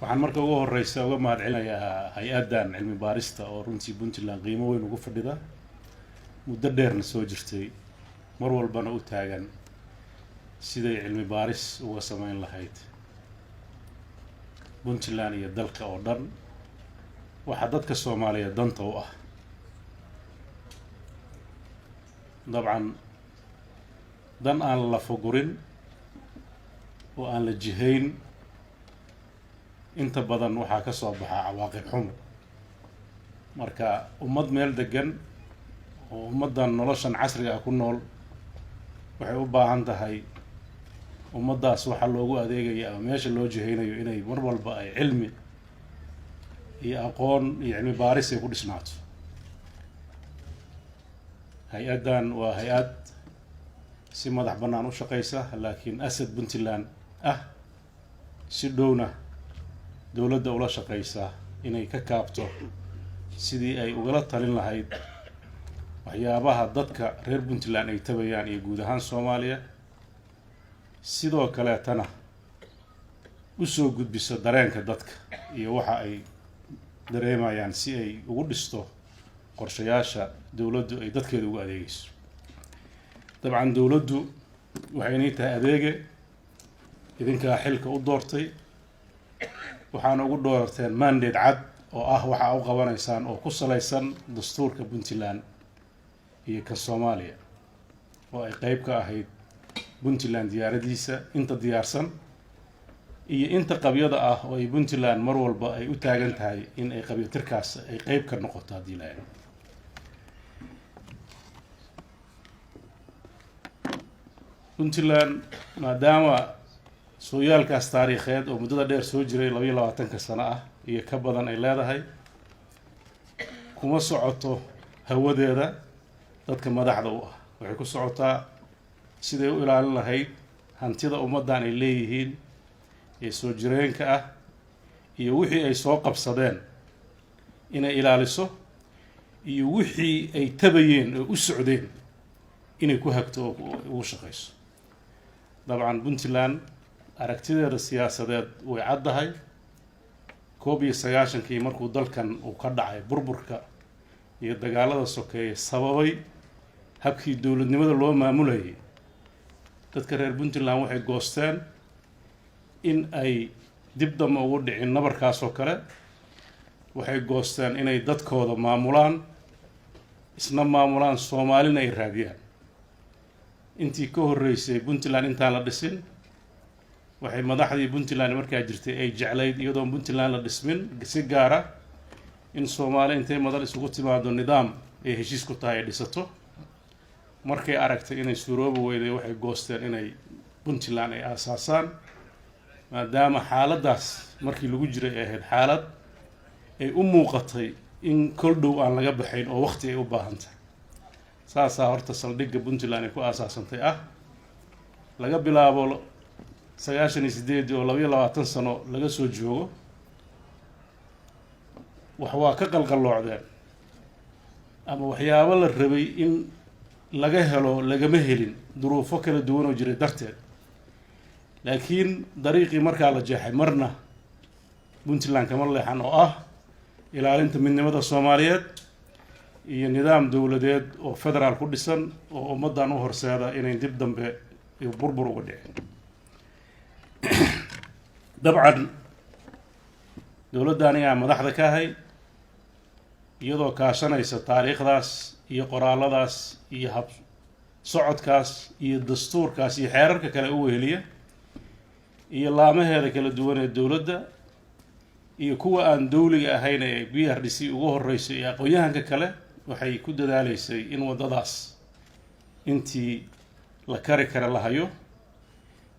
waxaan marka ugu horeysa uga mahadcelinayaa hay-addan cilmi baarista oo runtii Puntland qiimo weyn ugu fadhida muddo dheerna soo jirtay mar walbana u taagan siday cilmi baaris uga sameyn lahayd Puntland iyo dalka oo dhan waxa dadka Soomaaliyeed danta u ah dabcan dan aan la fogurin oo aan la jihayn inta badan waxaa ka soo baxa cawaaqib xumo marka ummad meel degan oo ummadan noloshan casriga ah ku nool waxay u baahan tahay ummadaas waxa loogu adeegaya ama meesha loo jihaynayo inay mar walba ay cilmi iyo aqoon iyo cilmi baaris ay ku dhisnaato hay-addan waa hay-ad si madax bannaan u shaqeysa laakiin asad Puntland ah si dhowna dowladda ula shaqeysa inay ka kaabto sidii ay ugala talin lahayd waxyaabaha dadka reer Puntland ay tabayaan iyo guud ahaan Soomaaliya sidoo kale tana u soo gudbiso dareenka dadka iyo waxa ay dareemayaan si ay ugu dhisto qorshayaasha dowladdu ay dadkeeda ugu adeegayso dabcan dowladdu waxay inay tahay adeege idinka xilka u doortay waxaana ugu doorteen mandate cad oo ah waxa u qabanaysaan oo ku saleysan dastuurka Puntland iyo ka Soomaaliya oo ay qayb ka ahayd Puntland diyaaradiisa inta diyaarsan iyo inta qabyada ah oo ay Puntland mar walba ay u taagan tahay in ay qabyatirkaas ay qayb ka noqoto hadii la yiraahdo Puntland maadaama sooyaalkaas taariikheed oo muddada dheer soo jiray 22 sano ah iyo ka badan ay leedahay kuma socoto hawadeeda dadka madaxda u ah waxay ku socotaa siday u ilaalin lahayd hantida ummadan ay leeyihiin ee soo jireenka ah iyo wixii ay soo qabsadeen inay ilaaliso iyo wixii ay tabayeen oo u socdeen inay ku hagto oo ugu shaqeyso dabcan Puntland aragtideeda siyaasadeed way caddahay 1991kii markuu dalkan uu ka dhacay burburka iyo dagaalada sokeeye sababay habkii dowladnimada loo maamulayay dadka reer Puntland waxay goosteen in ay dib dam ugu dhicin nabarkaas oo kale waxay goosteen inay dadkooda maamulaan isna maamulaan Soomaalina ay raadiyaan intii ka horeysay Puntland intaan la dhisin waxay madaxdii Puntland markaa jirtay ay jeclayd iyadoo Puntland la dhismin si gaar ah in Soomaali intay madal isugu timaado nidaam ay heshiis ku tahay dhisato markay aragtay inay suuroobo weyday waxay goosteen inay Puntland ay aasaasaan maadaama xaaladaas markii lagu jiray ay ahayd xaalad ay u muuqatay in kol dhow aan laga baxayn oo waqti ay u baahan tahay saasaa horta saldhigga Puntland ay ku aasaasantay ah laga bilaabo 98 oo 22 sano laga soo joogo waa ka qalqaloocdeen ama waxyaabo la rabay in laga helo lagama helin duruufo kala duwan oo jiray darteed laakiin dariiqii markaa la jeexay marna Puntland kama leexan oo ah ilaalinta midnimada Soomaaliyeed iyo nidaam dowladeed oo federaal ku dhisan oo ummadan u horseeda inay dib dambe iyo burbur uga dhicin dabcan dowladdan ayaa madaxda ka ahay iyadoo kaashanaysa taariikhdaas iyo qoraaladaas iyo hab socodkaas iyo dastuurkaas iyo xeerarka kale u weheliya iyo laamaheeda kala duwan ee dowladda iyo kuwa aan dowliga ahayn ee BRDC ugu horeyso iyo aqoonyahanka kale waxay ku dadaaleysay in wadadaas intii la kari kara la hayo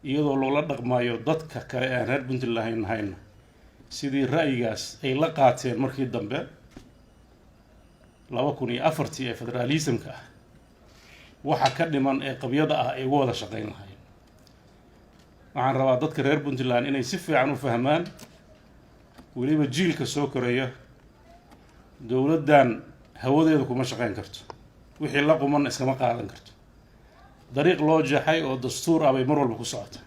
iyadoo loola dhaqmayo dadka kale aan reer Puntland lahayn sidii ra'yigaas ay la qaateen markii dambe 2004 ee federalismka ah waxa ka dhiman ee qabyada ah ay wada shaqeyn lahayn waxaan rabaa dadka reer Puntland inay si fiican u fahmaan waliba jiilka soo koraya dowladdan hawadeeda kuma shaqeyn karto wixii la quman iskama qaadan karto dariiq loo jeexay oo dastuur ah bay mar walba ku socota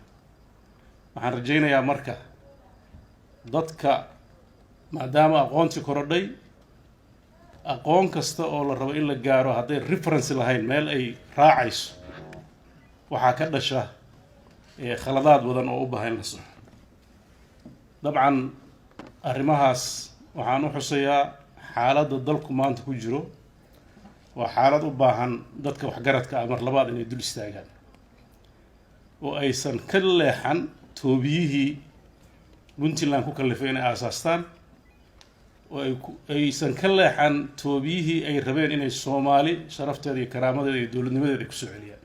waxaan rajaynayaa marka dadka maadaama aqoonti korodhay aqoon kasta oo la rabo in la gaaro hadday reference lahayn meel ay raacayso waxaa ka dhasha khaladaad badan oo u baahan la soco dabcan arrimahaas waxaan u xusayaa xaaladda dalku maanta ku jiro waa xaalad u baahan dadka waxgaradka ah mar labaad inay dul istaagaan oo aysan ka leexan toobiyihii puntland ku kallifay inay aasaastaan oo aysan ka leexan toobiyihii ay rabeen inay soomaali sharafteeda iyo karaamadeeda iyo dowladnimadeeda ay kusoo celiyaan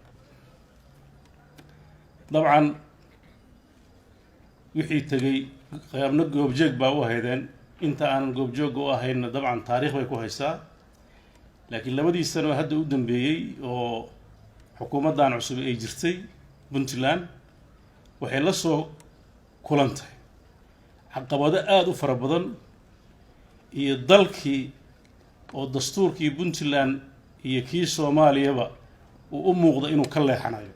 dabcan wixii tegey qaybna goobjoog baa u haydeen inta aanan goobjoogga u ahaynna dabcan taariikh bay ku haysaa laakiin labadii sano oo hadda u dambeeyey oo xukuumaddan cusub ay jirtay puntland waxay la soo kulantay caqabado aada u fara badan iyo dalkii oo dastuurkii puntland iyo kii soomaaliyaba uu u muuqda inuu ka leexanayo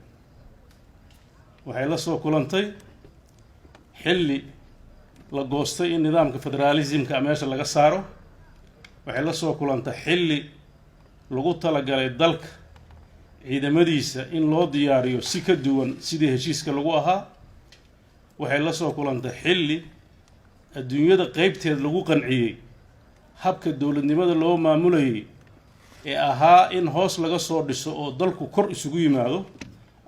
waxay la soo kulantay xilli la goostay in nidaamka federaalismka meesha laga saaro waxay la soo kulantay xilli lagu talagalay dalka ciidamadiisa in loo diyaariyo si ka duwan sidii heshiiska lagu ahaa waxay la soo kulantay xilli adduunyada qeybteed lagu qanciyey habka dowladnimada loo maamulayay ee ahaa in hoos laga soo dhiso oo dalku kor isugu yimaado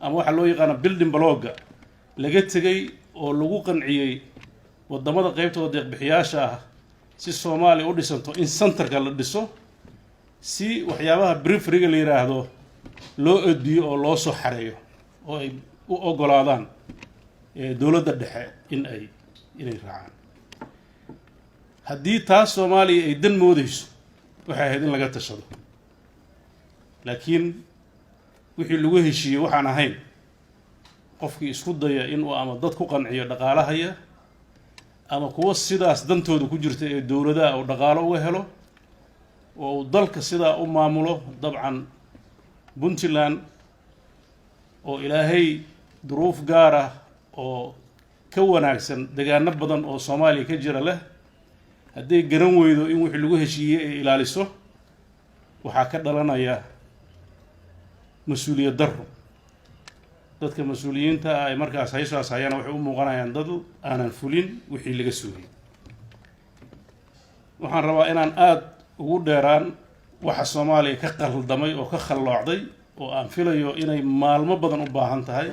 ama waxaa loo yaqaana building blogga laga tegay oo lagu qanciyey waddamada qeybtooda deeqbixiyaasha ah si soomaaliya u dhisanto in centerka la dhiso si waxyaabaha brifriga la yidhaahdo loo edbiyo oo loo soo xareeyo oo ay u oggolaadaan dowladda dhexe inay raacaan haddii taas soomaaliya ay dan moodeyso waxay ahayd in laga tashado laakiin wixii lagu heshiiyey waxaan ahayn qofkii isku daya inuu ama dad ku qanciyo dhaqaalahaya ama kuwa sidaas dantooda ku jirta ee dowladaha uu dhaqaalo uga helo oo uu dalka sidaa u maamulo dabcan puntland oo ilaahay duruuf gaar ah oo ka wanaagsan degaano badan oo soomaaliya ka jira leh hadday garan weydo in wixii lagu heshiiyey ay ilaaliso waxaa ka dhalanaya mas-uuliyad darro dadka mas-uuliyiinta ah ay markaas haysaas hayana waxay u muuqanayaan dad aanan fulin wixii laga sugayay waxaan rabaa inaan aada ugu dheeraan waxa soomaaliya ka qaldamay oo ka khalloocday oo aan filayo inay maalmo badan u baahan tahay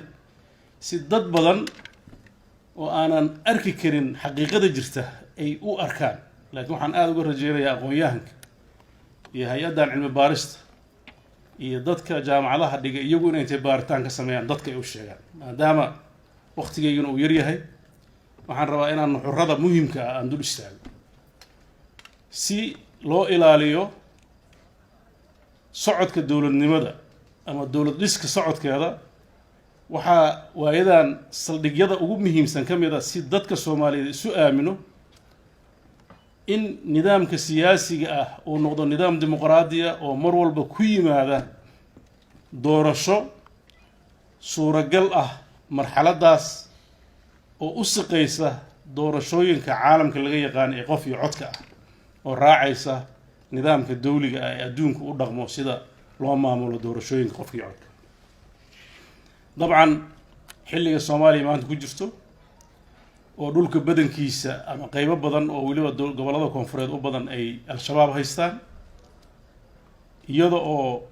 si dad badan oo aanan arki karin xaqiiqada jirta ay u arkaan laakiin waxaan aada uga rajeynayaa aqoon-yahanka iyo hay-addan cilmi baarista iyo dadka jaamacadaha dhigay iyagu inay intay baaritaan ka sameeyaan dadka ay u sheegaan maadaama waqtigayguna uu yaryahay waxaan rabaa inaan nuxurada muhimka ah aan dul istaago si loo ilaaliyo socodka dowladnimada ama dowlad dhiska socodkeeda waxaa waayadan saldhigyada ugu muhiimsan ka mid a si dadka soomaaliyeed isu aamino in nidaamka siyaasiga ah uu noqdo nidaam dimuqraadiya oo mar walba ku yimaada doorasho suuragal ah marxaladdaas oo u siqaysa doorashooyinka caalamka laga yaqaan ee qof iyo codka ah oo raacaysa nidaamka dawliga ah ee adduunka u dhaqmo sida loo maamulo doorashooyinka qofka iyo codka dabcan xilliga soomaaliya maanta ku jirto oo dhulka badankiisa ama qeybo badan oo weliba gobollada koonfureed u badan ay al-shabaab haystaan iyada oo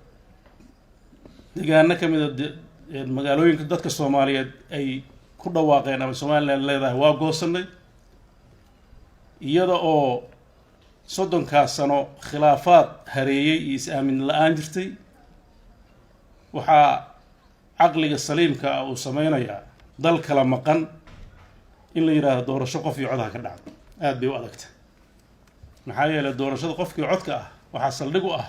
degaano ka mid a magaalooyinka dadka soomaaliyeed ay ku dhawaaqeen ama somaliland leedahay waa goosanay iyada oo soddonkaas sano khilaafaad hareeyey iyo is-aamin la-aan jirtay waxaa caqliga saliimka ah uu sameynayaa dal kala maqan in la yidhaahdo doorasho qof iyo codha ka dhacdo aada bay u adagta maxaa yeelay doorashada qofkii codka ah waxaa saldhig u ah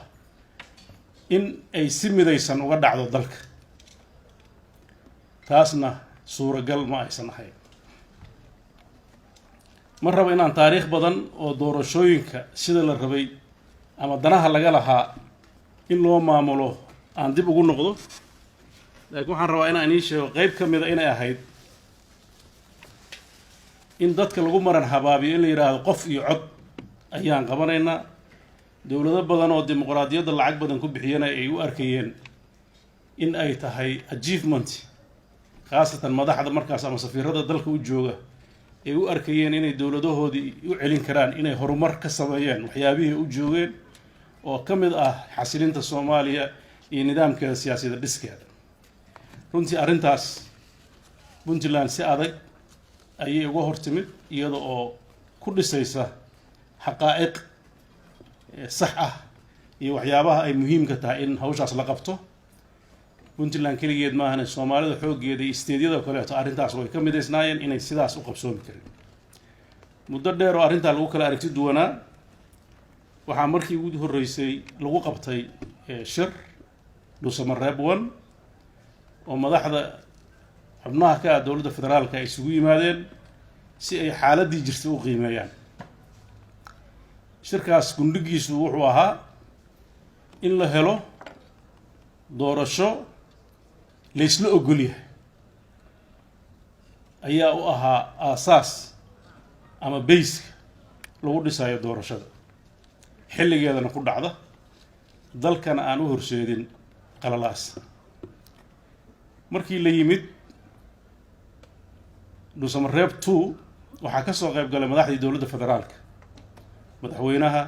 in ay si midaysan uga dhacdo dalka taasna suuragal ma aysan ahayn ma rabo inaan taariikh badan oo doorashooyinka sida la rabay ama danaha laga lahaa in loo maamulo aan dib ugu noqdo laakiin waxaan rabaa inaan ii sheego qeyb ka mida inay ahayd in dadka lagu maran habaabiyo in la yidhaahdo qof iyo cod ayaan qabanaynaa. dowlado badan oo dimuqraadiyadda lacag badan ku bixiyana ay u arkayeen in ay tahay achievement, khaasatan madaxda markaas ama safiirada dalka u jooga ay u arkayeen inay dowladahoodii u celin karaan inay horumar ka sameeyeen waxyaabihii u joogeen oo ka mid ah xasilinta Soomaaliya iyo nidaamkeeda siyaasadda dhiskeeda. runtii arrintaas Puntland si adag ayay uga hortimid iyada oo ku dhisaysa xaqaa'iq sax ah iyo waxyaabaha ay muhiimka tahay in hawshaas la qabto. Puntland kaligeed ma ahan, Soomaalida xooggeeda iyo isteedyada kaleeto arrintaas way ka midaysnaayeen inay sidaas u qabsoomi karin. muddo dheer oo arrintaa lagu kala aragti duwanaa, waxaa markii ugu horreysay lagu qabtay shir Dhuusamareeb 1 oo madaxda xubnaha ka ah dowladda federaalka ay isugu yimaadeen si ay xaaladii jirtay u qiimeeyaan. shirkaas gundhigiisu wuxuu ahaa in la helo doorasho la isla ogol yahay ayaa u ahaa aasaas ama bayska lagu dhisayo doorashada, xilligeedana ku dhacda, dalkana aan u horseedin qalalaas. markii la yimid Dhuusamareeb 2 waxaa ka soo qayb galay madaxdii dowladda federaalka, madaxweynaha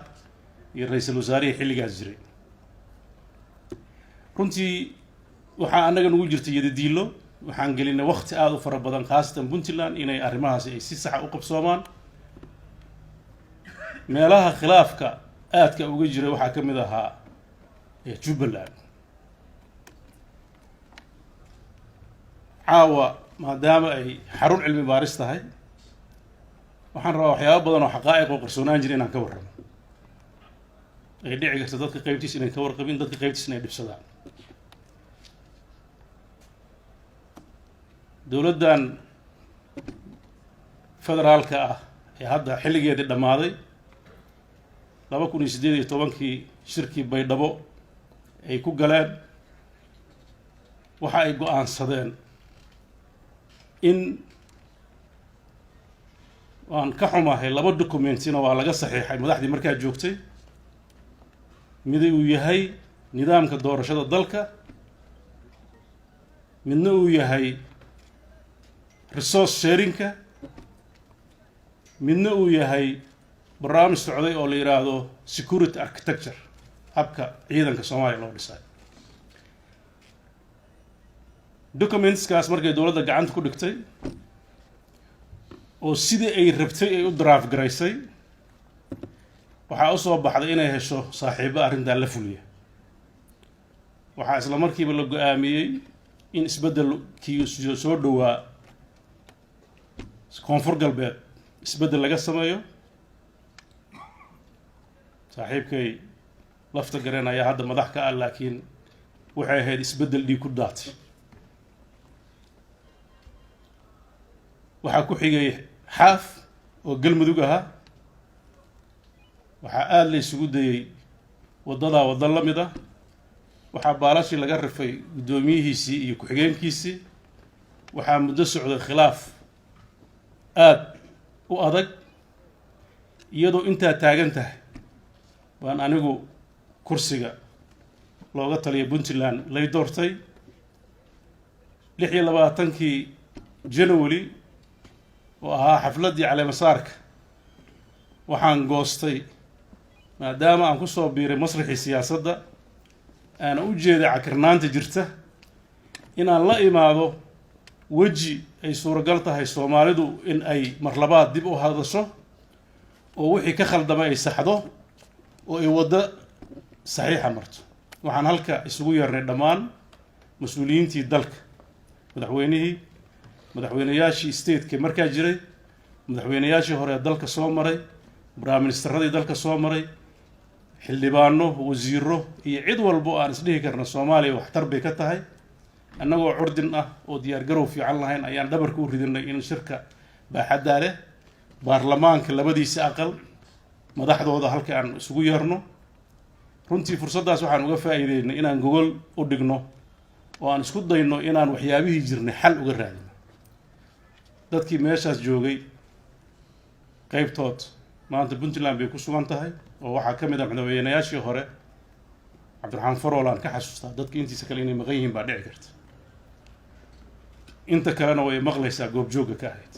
iyo ra'iisul wasaarihii xilligaas jiray. runtii waxaa annaga nagu jirtay yadadiilo, waxaan gelinay waqti aad u fara badan khaasatan Puntland inay arrimahaasi ay si sax u qabsoomaan. meelaha khilaafka aadka uga jiray waxaa ka mid ahaa Jubbaland. caawa maadaama ay xarun cilmi baaris tahay, waxaan rabaa waxyaabo badan oo xaqaa'iq oo qarsoonaan jira inaan ka warramo. ay dhici karta dadka qaybtiis inay ka warqabin, dadka qaybtiis inay dhibsadaan. dowladdan federaalka ah ee hadda xilligeedii dhammaaday 2018 shirkii Baydhabo ay ku galeen, waxa ay go'aansadeen in waan ka xumahay 2 dokumentina waa laga saxiixay madaxdii markaa joogtay. mid uu yahay nidaamka doorashada dalka, midna uu yahay resource sharingka, midna uu yahay barnaamij socday oo la yiraahdo security architecture, habka ciidanka Soomaaliya loo dhisay. documentskaas markay dowladda gacanta ku dhigtay oo sidii ay rabtay ay u draft garaysay, waxaa u soo baxday inay hesho saaxiibo arrintan la fuliya. waxaa isla markiiba la go'aamiyey in isbeddelkii soo dhowaa koonfur galbeed isbeddel laga sameeyo. saaxiibkay lafta gareen ayaa hadda madax ka ah, laakiin waxay ahayd isbeddel dhiig ku daatay. waxaa ku xigay xaaf oo galmudug ahaa. waxaa aad la isugu dayay waddadaa waddo la mid ah. waxaa baalashii laga rifay guddoomiyihiisii iyo ku-xigeenkiisii. waxaa muddo socday khilaaf aad u adag. iyadoo intaa taagan tahay baan anigu kursiga looga taliyay Puntland lay doortay 26 January oo ahaa xafladii caleemasaarka. waxaan goostay maadaama aan ku soo biiray masraxii siyaasadda, aan u jeeday cakirnaanta jirta, inaan la imaado weji ay suuragal tahay Soomaalidu in ay marlabaad dib u hadasho oo wixii ka khaldamay ay saxdo oo ay waddo saxiixa marto. waxaan halka isugu yeernay dhammaan mas-uuliyiintii dalka, madaxweynihii, madaxweynayaashii stateka markaa jiray, madaxweynayaashii hore ee dalka soo maray, prime ministeradii dalka soo maray, xildhibaano, wasiiro iyo cid walba oo aan isdhihi karna Soomaaliya waxtar bay ka tahay. annagoo curdin ah oo diyaar garow fiican lahayn ayaan dhabarka u ridinay in shirka baaxadda leh baarlamaanka labadiisa aqal madaxdooda halka aan isugu yeerno. runtii fursaddaas waxaan uga faa'iideynay inaan gogol u dhigno oo aan isku dayno inaan waxyaabihii jirnay xal uga raadino. dadkii meeshaas joogay qaybtood maanta Puntland bay ku sugan tahay oo waxaa ka mid ah madaxweynayaashii hore Cabdiraxmaan Faroolaan ka xasuustaa dadka intiisa kale inay maqan yihiin baa dhici karta inta kalena way maqlaysaa goobjooga ka ahayd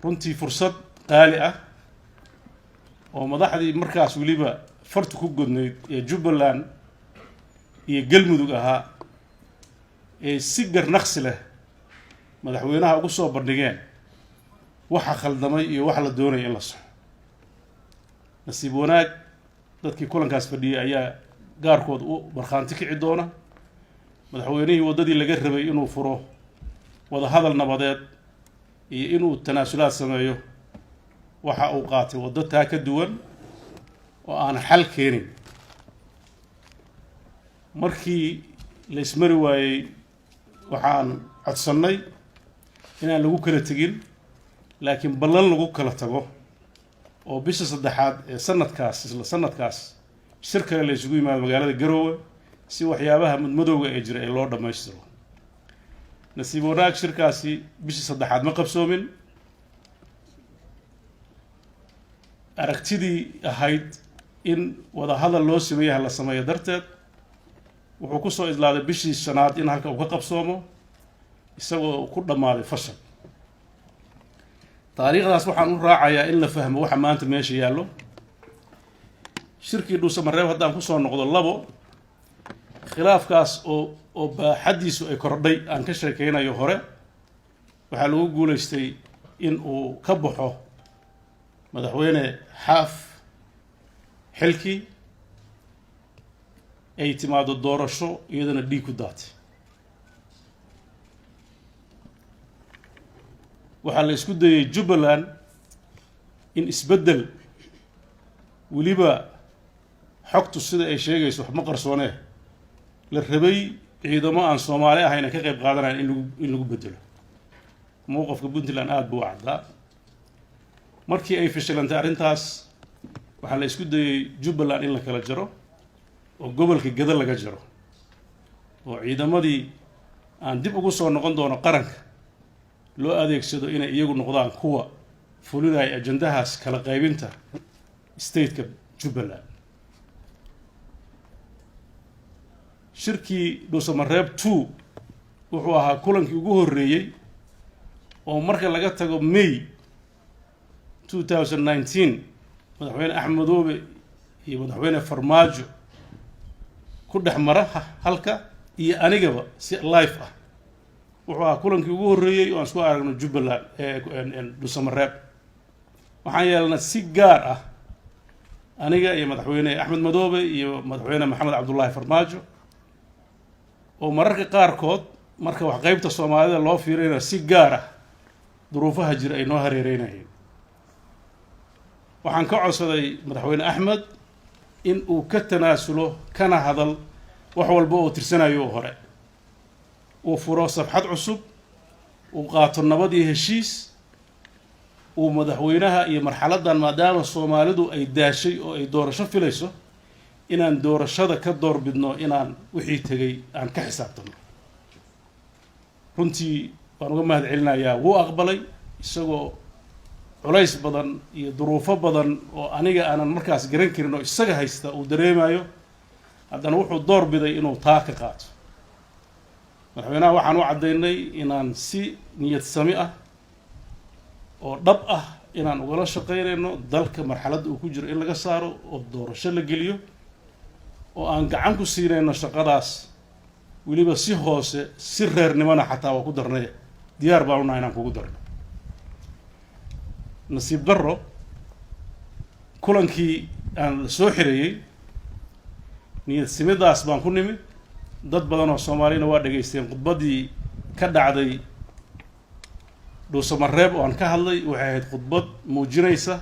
runtii fursad qaali ah oo madaxdii markaas weliba fartu ku godnayd ee Jubbaland iyo Galmudug ahaa ee si garnaqsi leh madaxweynaha ugu soo bandhigeen waxa khaldamay iyo waxa la doonay in la saxo nasiib wanaag dadkii kulankaas fadhiyay ayaa gaarkood u markhaanti kici doona madaxweynihii wadadii laga rabay inuu furo wada hadal nabadeed iyo inuu tanaasulaad sameeyo waxa uu qaatay wado taa ka duwan oo aan xal keenin markii la ismari waayay waxaan codsannay inaan lagu kala tegin laakiin ballan lagu kala tago oo bisha saddexaad ee sanadkaas shir kale la isugu yimaado magaalada Garowe si waxyaabaha madmadowga ee jira loo dhameystiro nasiib wanaag shirkaasi bisha saddexaad ma qabsoomin aragtidii ahayd in wada hadal loo sameeyo la sameeyo darteed wuxuu ku soo idlaaday bishii shanaad in halka uu ka qabsoomo isagoo ku dhamaaday fashil taariikhdaas waxaan u raacayaa in la fahmo waxa maanta meesha yaallo shirkii dhuusamareeb haddaan ku soo noqdo labo khilaafkaas oo baaxadiisu ay kordhay aan ka sheekeynayo hore waxaa lagu guulaystay in uu ka baxo madaxweyne xaaf xilkii ay timaado doorasho iyadana dhiig ku daatay waxaa la isku dayay Jubbaland in isbeddel weliba xogtu sida ay sheegayso wax ma qarsoonee la rabay ciidamo aan Soomaali ahayn ka qayb qaadanayaan in lagu bedelo mowqifka Puntland aad buu caddaa markii ay fashilantay arrintaas waxaa la isku dayay Jubbaland in la kala jaro oo gobolka Gada laga jaro oo ciidamadii aan dib ugu soo noqon doono qaranka loo adeegsado inay iyagu noqdaan kuwa fulinaya ajandahaas kala qaybinta stateka Jubbaland shirkii dhuusamareeb 2 wuxuu ahaa kulankii ugu horreeyay oo marka laga tago May 2019 madaxweyne Axmed Madoobe iyo madaxweyne Farmaajo ku dhex mara halka iyo anigaba si live ah wuxuu ahaa kulankii ugu horreeyay oo aan isku aragno Jubbaland dhuusamareeb waxaan yeelnay si gaar ah aniga iyo madaxweyne Axmed Madoobe iyo madaxweyne Maxamed Cabdullaahi Farmaajo oo mararka qaarkood marka wax qaybta Soomaalida loo fiirinayo si gaar ah duruufaha jira ay noo hareereynayeen waxaan ka codsaday madaxweyne Axmed in uu ka tanaasulo kana hadal wax walba oo tirsanayo hore uu furo safxad cusub uu qaato nabad iyo heshiis uu madaxweynaha iyo marxaladan maadaama Soomaalidu ay daashay oo ay doorasho filayso inaan doorashada ka doorbidno inaan wixii tagay aan ka xisaabtano runtii waan uga mahad celinayaa wuu aqbalay isagoo culays badan iyo duruufo badan oo aniga aanan markaas garan karin oo isaga haysta uu dareemayo haddana wuxuu doorbiday inuu taa ka qaato madaxweynaha waxaan u caddaynay inaan si niyad sami ah oo dhab ah inaan ugala shaqeynayno dalka marxaladda uu ku jiro in laga saaro oo doorasho la geliyo oo aan gacan ku siinayno shaqadaas weliba si hoose si reernimona xataa waa ku darnay diyaar baan u nahay inaan kugu darno nasiib darro kulankii aan la soo xireeyey niyad simidaas baan ku nimid dad badan oo Soomaalina waa dhageysteen khudbadii ka dhacday dhuusamareeb oo aan ka hadlay waxay ahayd khudbad muujinaysa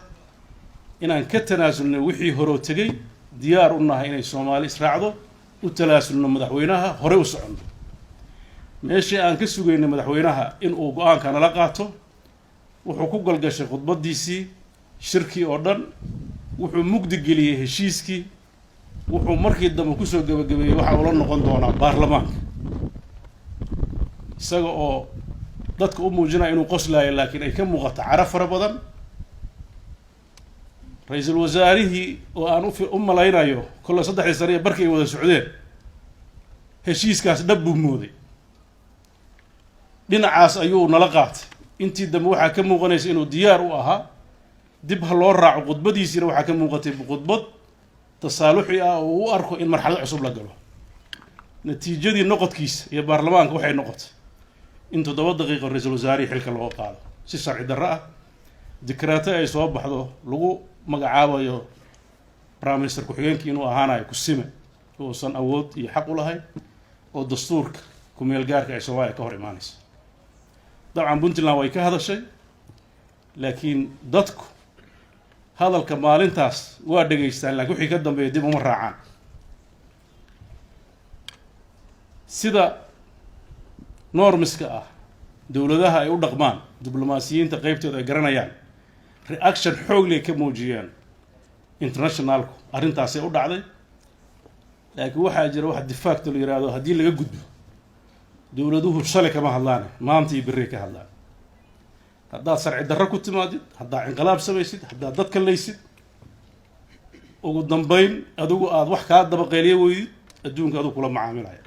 inaan ka tanaasulnay wixii hore tagay diyaar u nahay inay Soomaali israacdo u talaasulno madaxweynaha hore u socono meeshii aan ka sugaynay madaxweynaha in uu go'aanka nala qaato wuxuu ku galgashay khudbadiisii shirkii oo dhan wuxuu mugdi geliyay heshiiskii wuxuu markii dambe ku soo gabagabeeyay waxa uu la noqon doonaa baarlamaanka isaga oo dadka u muujinaya inuu qoslayo laakiin ay ka muuqato cara fara badan ra-iisul wasaarihii oo aan u malaynayo kolle 3 sano iyo barkay wada socdeen heshiiskaas dhab buu mooday dhinacaas ayuu nala qaatay intii dambe waxaa ka muuqanaysa inuu diyaar u ahaa dib ha loo raaco khudbadiisina waxaa ka muuqatay khudbad tasaaluxi ah oo u arko in marxalad cusub la galo natiijadii noqodkiisa iyo baarlamaanka waxay noqotay in 7 daqiiqo ra-iisul wasaarihii xilka loo qaado si sharci darro ah dikraato ay soo baxdo lagu magacaabayo prime minister ku-xigeenkii inuu ahaanayo kusime uusan awood iyo xaq u lahayn oo dastuurka ku-meel gaarka ay Soomaaliya ka hor imaanayso dabcan Puntland way ka hadashay laakiin dadku hadalka maalintaas waa dhageystaan laakiin wixii ka dambeeyay dib uma raacaan sida normiska ah dowladaha ay u dhaqmaan diblomaasiyiinta qaybtooda ay garanayaan reaction xoog leh ka muujiyeen internationalku arrintaasay u dhacday laakiin waxaa jira wax de facto la yiraahdo haddii laga gudbo dowladuhu shalay kama hadlaan maanta iyo berri ka hadlaan haddaad sharci darro ku timaadid haddaad inqilaab samaysid haddaad dadka laysid ugu dambayn adigu aad wax kaa dabaqeeliya weydid adduunka adigu kula macaamilaya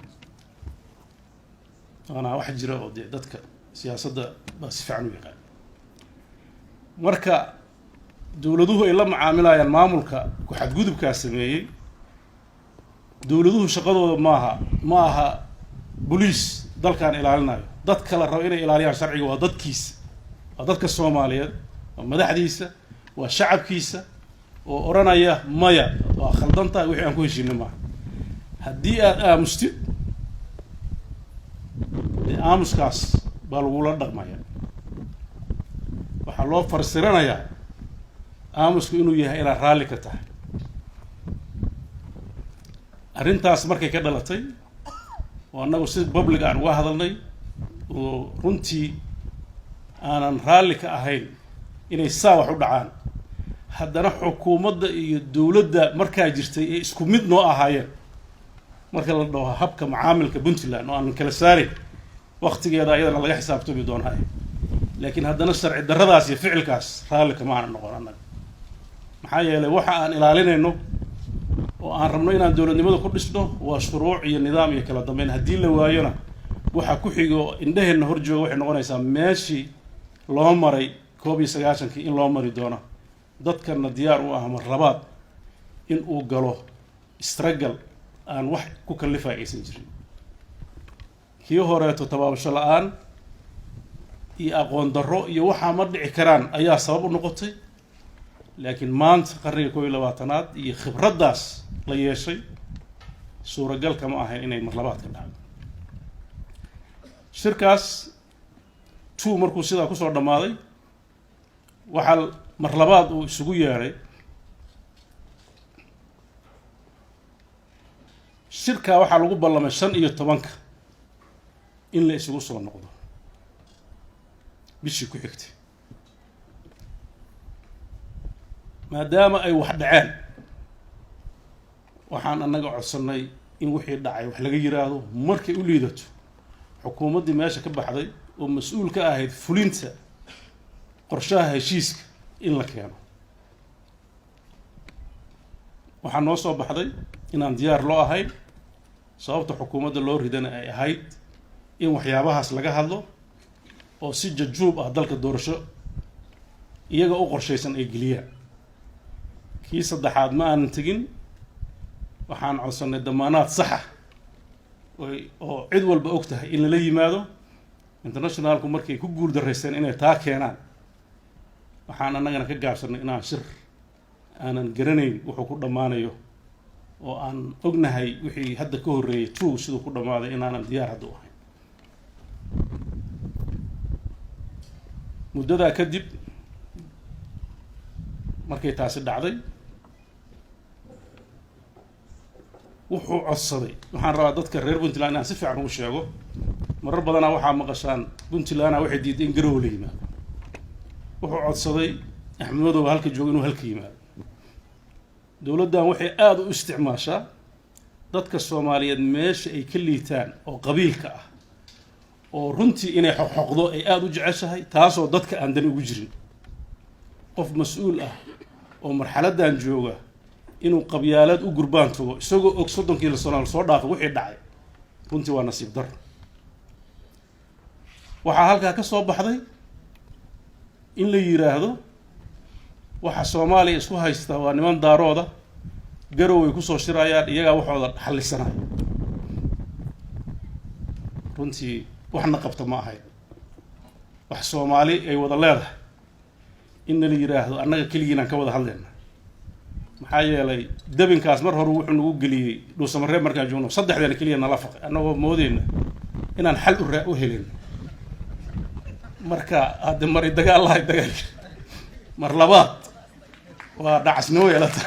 أنا واحد جرا ودي دتك سياسة بس فعلوا يقال مركا دولدوه إلا معاملة الماملكا كحد جود بكاسمية دولدوه شقدوا معها بوليس ضل كان إلى لنا دتك الرئيس إلى عليها شرعي ودت كيس ودتك الصومالية ومدح ديسة والشعب كيسة وأرانا إياه مايا وخلطنتا وحنا كل شيء نما هدي مستي aamuskaas baa lagula dhaqmaya waxaa loo farsiranayaa aamusku inuu yahay inaad raalli ka tahay arrintaas markay ka dhalatay oo annagu si public aan uga hadalnay oo runtii aanan raalli ka ahayn inay saa wax u dhacaan haddana xukuumadda iyo dowladda markaa jirtay ee isku mid noo ahaayeen marka la dhaho habka macaamilka Puntland oo aan kala saarin waqtigeeda ayadana laga xisaabtami doonaa laakiin haddana sharci darradaas iyo ficilkaas raalli kama aan noqon annaga maxaa yeelay waxa aan ilaalinayno oo aan rabno inaan dowladnimada ku dhisno waa shuruuc iyo nidaam iyo kala dambeyn haddii la waayona waxa ku xigo indhaheena hor jooga waxay noqonaysaa meeshii loo maray 19 in loo mari doono dadkana diyaar u ah mar labaad in uu galo struggle aan wax ku kalifay aysan jirin kii horeeto tabaabasho la'aan iyo aqoon darro iyo waxa ma dhici karaan ayaa sabab u noqotay laakiin maanta qarniga 22aad iyo khibraddaas la yeeshay suuragal kama ahayn inay mar labaad ka dhacdo shirkaas markuu sidaa ku soo dhamaaday waxa mar labaad uu isugu yeeray shirka waxa lagu ballamay 15 in la isugu soo noqdo bishii ku xigtay maadaama ay wax dhaceen waxaan annaga codsanay in wixii dhacay wax laga yiraahdo markay u liidato xukuumaddii meesha ka baxday oo mas'uul ka ahayd fulinta qorshaha heshiiska in la keeno waxaan noo soo baxday inaan diyaar loo ahayn sababta xukuumadda loo ridana ay ahayd in waxyaabahaas laga hadlo oo si jajuub ah dalka doorasho iyaga u qorshaysan ay geliyaan kii saddexaad ma aanan tegin waxaan codsanay damaanaad sax ah oo cid walba og tahay in lala yimaado internationalku markay ku guul daraysteen inay taa keenaan waxaan annagana ka gaabsanay inaan shir aanan garanayn wuxuu ku dhammaanayo oo aan ognahay wixii hadda ka horreeyay siduu ku dhammaaday inaanan diyaar hadda u ahayn muddadaa kadib markay taasi dhacday wuxuu codsaday waxaan rabaa dadka reer Puntland inaan si fiican ugu sheego marar badanaa waxaa maqashaan Puntland waxay diiday in garow la yimaado wuxuu codsaday Axmed Madow halka jooga inuu halka yimaado dowladdan waxay aad u isticmaashaa dadka Soomaaliyeed meesha ay ka liitaan oo qabiilka ah oo runtii inay xoqdo ay aad u jeceshahay taasoo dadka aan dan ugu jirin qof mas'uul ah oo marxaladan jooga inuu qabyaalad u gurbaan tago isagoo og 30 sano soo dhaafay wixii dhacay runtii waa nasiib dar waxaa halkaa ka soo baxday in la yiraahdo waxa Soomaaliya isku haysta waa niman daarooda garow ay ku soo shirayaan iyaga waxooda xallisanay runtii waxna qabta ma ahay wax Soomaali ay wada leedahay in la yiraahdo annaga kaligiina ka wada hadlayna maxaa yeelay dabinkaas mar hore wuxuu nagu geliyay dhuusamaree markaan joogno saddexdeena kaliya nala faqay annagoo moodeyna inaan xal u helin marka hadda mar dagaal mar labaad waa dhacasnimo yeelata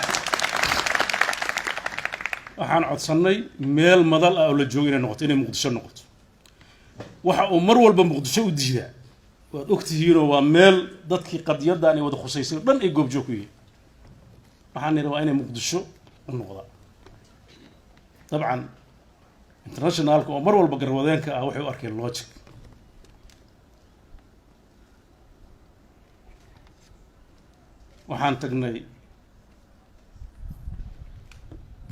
waxaan codsanay meel madal ah oo la joogo inay noqoto inay Muqdisho noqoto waxa uu mar walba Muqdisho u diidaa waad ogtihiin waa meel dadkii qadiyaddan ay wada khuseysay dhan ay goob joog ku yihiin waxaan nirayaa inay Muqdisho u noqdo dabcan internationalka oo mar walba garwadeenka ah waxay u arkeen logic waxaan tagnay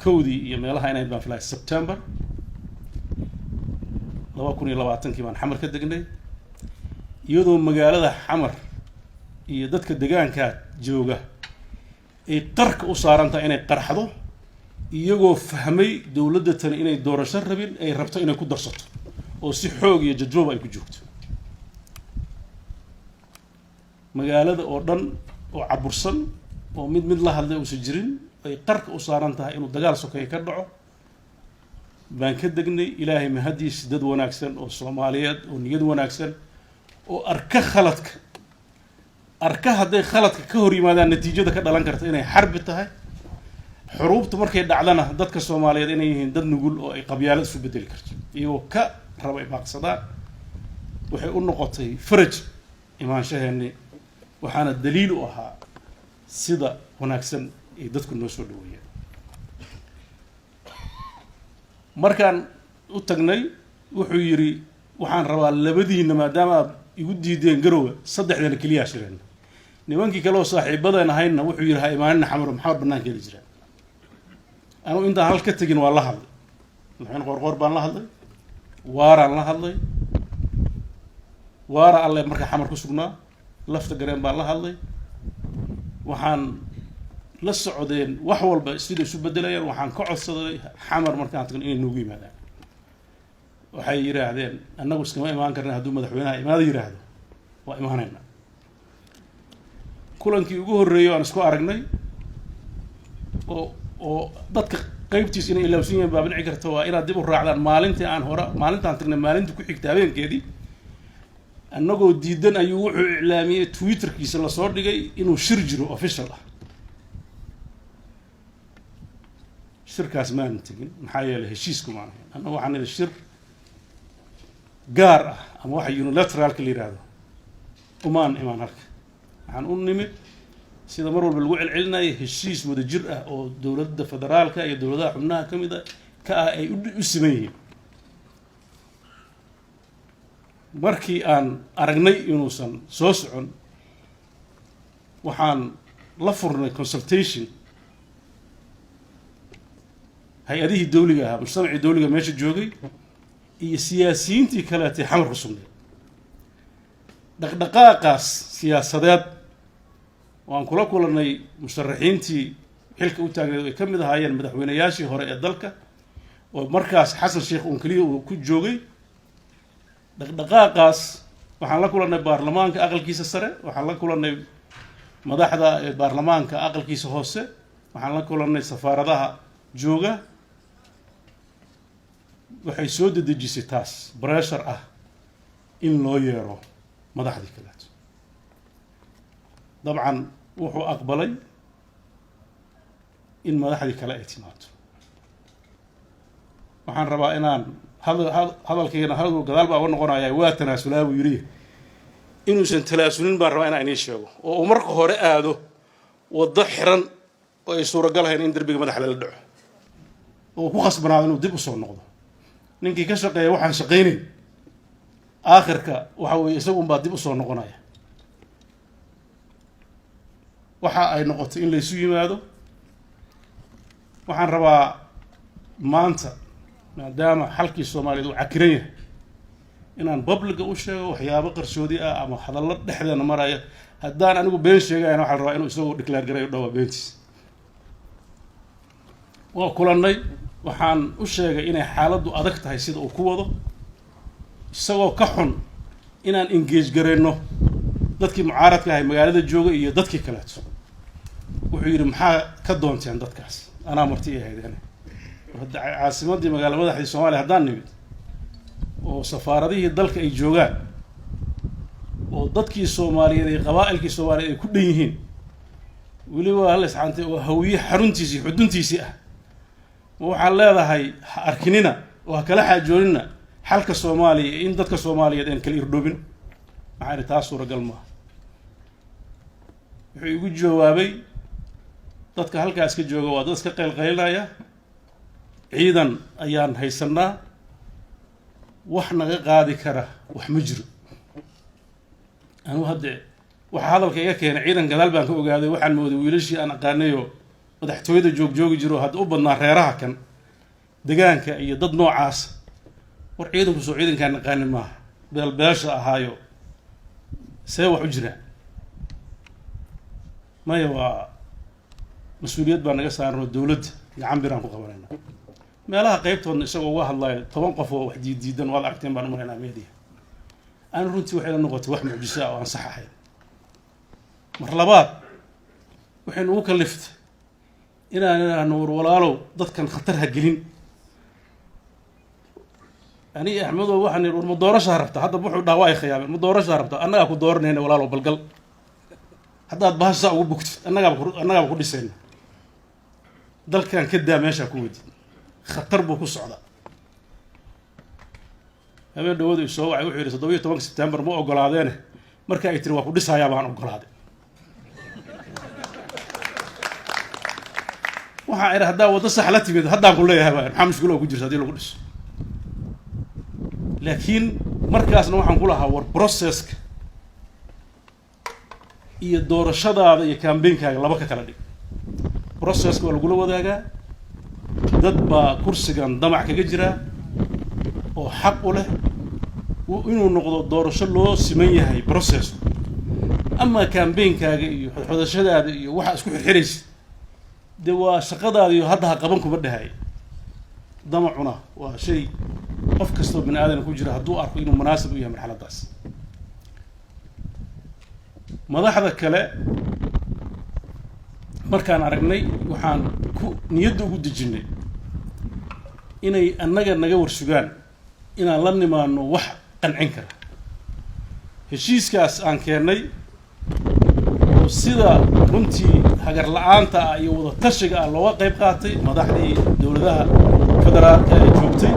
kowdii iyo meelaha inay baan filay September 2020 baan xamar ka degnay iyadoo magaalada xamar iyo dadka deegaanka jooga ay qarka u saaranta inay qarxado iyagoo fahmay dawladda tan inay doorasho rabin ay rabto inay ku darsato oo si xoog iyo jadwab ay ku joogto magaalada oo dhan oo cabursan oo mid la hadlay oo jirin ay qarka u saaran tahay inuu dagaal sokeey ka dhaco baan ka degnay ilaahay mahadiis dad wanaagsan oo Soomaaliyeed oo niyad wanaagsan oo arka haday khaladka ka hor yimaadaan natiijada ka dhalan karta inay xarbi tahay xuruubta markay dhacdana dadka Soomaaliyeed inay yihiin dad nugul oo ay qabyaalad isu bedeli karto iyagoo ka raba ay baaqsadaan waxay u noqotay faraj imaanshaheeni waxaana daliil u ahaa sida wanaagsan ee dadku noo soo dhaweeyeen markaan u tagnay wuxuu yiri waxaan rabaa labadiina maadaama igu diideen garowe saddexdeena kaliya shireen nimankii kale oo saaxiibadeen ahayna wuxuu yiri ha imaanina xamar maxaa banaankeeda jira anu inta hal ka tagin waa la hadlay waxaan qorqor baan la hadlay waaraan la hadlay waara alle marka xamar ku sugnaa lafta gareen baan la hadlay waxaan la socdeen wax walba sida isu bedelayaan waxaan ka codsaday xamar markaan tagin inay noogu yimaadaan waxay yiraahdeen annagu iskama imaan karna hadduu madaxweynaha imaado yiraahdo waa imaanayna kulankii ugu horeeyay aan isku aragnay oo dadka qaybtiis inay ilaawsan yihiin baa dhici karta waa inaad dib u raacdaan maalintaan tagnay maalintii ku xigtay habeenkeedii annagoo diidan ayuu wuxuu iclaamiyay Twitterkiisa la soo dhigay inuu shir jiro official ah shirkaas ma tagin maxaa yeelay heshiisku ma ahayn annagu waxaan nidhi shir gaar ah ama waxa unilateral ka yiraahdo umaan imaan halka waxaan u nimid sida mar walba lagu celcelinay heshiis wada jir ah oo dawladda federaalka iyo dawladaha xubnaha kamida ka ah ay u simeeyeen markii aan aragnay inuusan soo socon waxaan la furnay consultation hay'adihii dawliga ah mujtamacii dawliga meesha joogay iyo siyaasiyiintii kale ee xamar ku sugnay dhaqdhaqaaqaas siyaasadeed waan kula kulanay musharaxiintii xilka u taagneed ay kamid ahaayeen madaxweynayaashii hore ee dalka oo markaas xasan sheekh uu kaliya uu ku joogay dhaqdhaqaaqaas waxaan la kulanay baarlamaanka aqalkiisa sare waxaan la kulanay madaxda baarlamaanka aqalkiisa hoose waxaan la kulanay safaaradaha jooga waxay soo dedejisay taas pressure ah in loo yeero madaxdii kale dabcan wuxuu aqbalay in madaxdii kale ay timaado waxaan rabaa inaan hadalkeena hadal gadaal baa uga noqonaya waa tanaasulaa buu yiri inuusan talaasulin baan rabaa inaan sheego oo uu marka hore aado wada xiran oo ay suuragal ahayn in darbiga madaxa la dhaco oo ku khasbanaado inuu dib u soo noqdo ninkii ka shaqeeya waxaan shaqeynay aakhirka waxa weeye isagu baa dib u soo noqonaya waxa ay noqotay in la isu yimaado. waxaan rabaa maanta maadaama xalkii Soomaaliyeed uu cakiran yahay inaan public u sheego waxyaabo qarsoodi ah ama hadallo dhexdeena maraya haddaan anigu been sheegayna waxaan rabaa inuu isagoo declare gareeyo dhawa beentiis. waa kulannay waxaan u sheegay inay xaaladdu adag tahay sida uu ku wado isagoo ka xun inaan engage gareyno dadkii mucaaradka ahay magaalada jooga iyo dadkii kaleeto. wuxuu yidhi maxaa ka doonteen dadkaas anaa marti ay ahaydeen caasimadii magaala madaxdii Soomaaliya haddaan nimid oo safaaradihii dalka ay joogaan oo dadkii Soomaaliyeed ee qabaa'ilkii Soomaaliyeed ay ku dhan yihiin weliba hal isxaantay oo hawiye xaruntiisii xuduntiisii ah waxaan leedahay arkinina oo kala xaajoonina xalka Soomaaliya in dadka Soomaaliyeed aan kala irdhoobin maxay taas suuragal ma wuxuu igu jawaabay dadka halkaas ka jooga waa dad iska qeylqeylaya ciidan ayaan haysanaa wax naga qaadi kara wax ma jiro. anu hadda waxa hadalka iga keenay ciidan gadaal baan ka ogaaday waxaan mooday wiilashii aan aqaanayo madaxtooyada joogi jiro hadda u badnaa reeraha kan deegaanka iyo dad noocaas war ciidanku soo ciidankaan aqaanin maaha beelbeesha ahaayo see wax u jira maya waa mas-uuliyad baa naga saarno dowladda gacan biraan ku qabanayna meelaha qaybtoodna isagoo uga hadlayo 10 qof oo wax diidan waad aragteen baan u maleynaa meediya aan runtii waxay la noqotay wax mucjiso ah oo aan sax ahayn. mar labaad waxaynu ugu kaliftay inaan nuur walaalow dadkan khatar ha gelin ani axmedow waxaan ir ma doorasho rabta hadda wuxuu dhaaway khiyaamay ma doorasho rabta annaga ku dooranayna walaalow balgal haddaad bahasha ugu bugtid annaga ku dhisayna dalkan ka daa meesha ku wadi khatar buu ku socdaa. habeen dhawada uu soo wacay wuxuu yiri 17 September ma ogolaadeene marka ay tiri waa ku dhisayaa baan ogolaaday. waxaan ira hadda wada sax la timid haddaan ku leeyahay maxaa mushkilo ku jirta hadii lagu dhiso laakiin markaasna waxaan ku lahaa war processka iyo doorashadaada iyo campaignkaaga laba ka kala dhig. processka waa lagu wadaagaa dad baa kursigan damac kaga jira oo xaq u leh inuu noqdo doorasho loo siman yahay process ama campaignkaaga iyo xodashadaada iyo waxa isku xirxiraysa de waa shaqadaada iyo hadda ha qaban kuma dhahay damacuna waa shay qof kastoo bini aadan ku jira hadduu arko inuu munaasib u yahay marxaladaas. madaxda kale markaan aragnay waxaan ku niyadda ugu dejinay inay annaga naga warsugaan inaan la nimaano wax qancin kara. heshiiskaas aan keennay oo sida runtii hagar la'aanta ah iyo wada tashiga ah looga qayb qaatay madaxdii dowladaha federaalka ee joogtay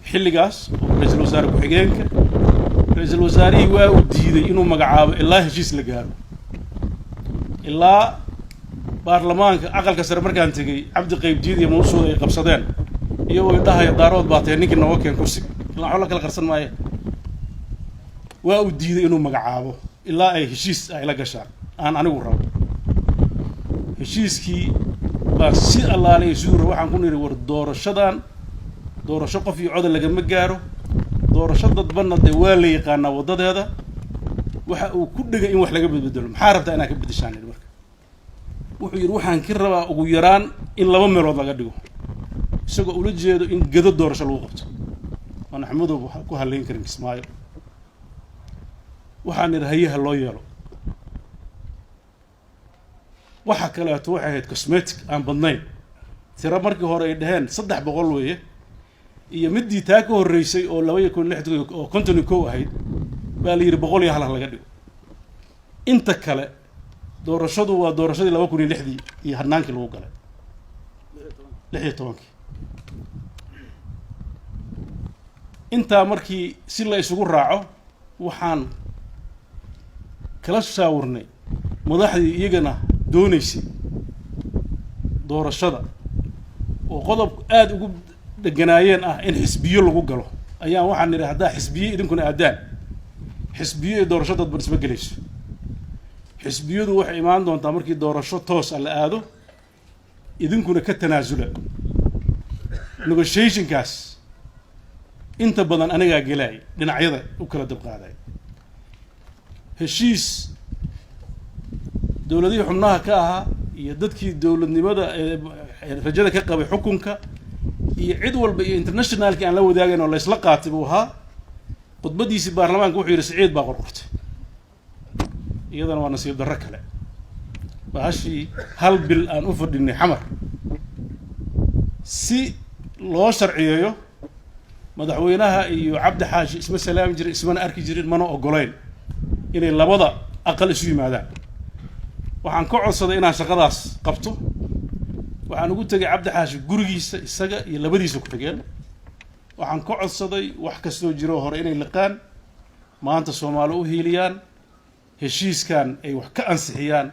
xilligaas oo ra'iisul wasaare ku-xigeenka ra'iisul wasaarihii waa uu diiday inuu magacaabo ilaa heshiis la gaaro ilaa baarlamaanka aqalka sare markaan tegay cabdi qaybdiid iyo mawsuud ay qabsadeen iyagoo dhahay daarood baatay ninkii nooga keen kursiga ilaa xoolo kala qarsan maayo waa uu diiday inuu magacaabo ilaa ay heshiis ay la gashaan aan anigu rabo. heshiiskii baa si allaale iyo siduu waxaan ku niri war doorasho qof iyo cod lagama gaaro doorasho dadbanna dee waa la yaqaanaa wadadeeda waxa uu ku dhigay in wax laga bedelo maxaa rabtaa inaan ka bedeshaan marka wuxuu yiri waxaan ka rabaa ugu yaraan in 2 meelood laga dhigo isagoo ula jeedo in gado doorasho lagu qabto waan axmedow ku haleyn karin Kismaayo waxaan hayaha loo yeelo waxa kale oo waxay ahayd cosmetic aan badnayn tira markii hore ay dhaheen 300 weeye iyo midii taa ka horeysay oo 260 oo 51 ahayd baa la yiri 100 iyo hal laga dhigo. inta kale doorashadu waa doorashadii 2006 iyo harnaankii lagu galay 16 inta markii si la isugu raaco waxaan kala shaawirnay madaxdii iyagana doonaysay doorashada oo qodob aad ugu deganaayeen ah in xisbiyo lagu galo ayaan waxaan niri hadda xisbiyo idinkuna aadaan xisbiyo doorashada dadban isma galayso xisbiyadu waxay imaan doontaa markii doorasho toos ah la aado idinkuna ka tanaasula negotiationkaas inta badan anigaa gelay dhinacyada u kala dulqaaday heshiis dowladihii xubnaha ka ahaa iyo dadkii dowladnimada rajada ka qabay xukunka iyo cid walba iyo internationalkii aan la wadaagayn oo la isla qaatay buu ahaa khudbadiisii baarlamaanka wuxuu yidhi Siciid baa qorqortay iyadana waa nasiib darro kale bahashii hal bil aan u fadhinay xamar si loo sharciyeeyo madaxweynaha iyo cabdi xaashi isma salaami jirin ismana arki jirin mana ogolayn inay labada aqal isu yimaadaan waxaan ka codsaday inaan shaqadaas qabto waxaan ugu tagay cabdi xaashi gurigiisa isaga iyo labadiisa ku xigeen waxaan ka codsaday wax kastoo jiro hore inay liqaan maanta Soomaali u hiiliyaan heshiiskan ay wax ka ansixiyaan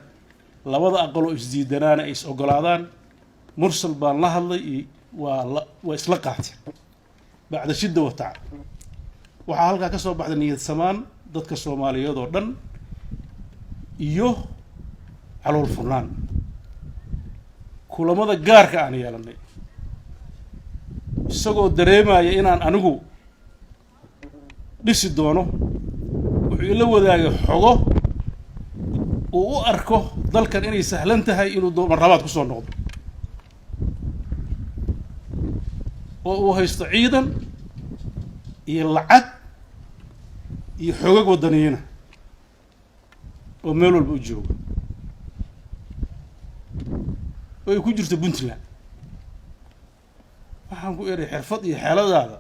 labada aqal oo isdiidanaana ay is ogolaadaan mursal baan la hadlay waa isla qaatay bacda shidda wa tacab waxaa halkaa ka soo baxday niyad samaan dadka Soomaaliyeed oo dhan iyo calool furnaan kulamada gaarka aan yeelanay isagoo dareemaya inaan anigu dhisi doono wuxuu ila wadaagay xogo uu u arko dalkan inay sahlan tahay inuu marlabaad ku soo noqdo oo uu haysto ciidan iyo lacag iyo xogag wadaniina oo meel walba u jooga oo ay ku jirto Puntland waxaan ku eray xirfad iyo xeeladaada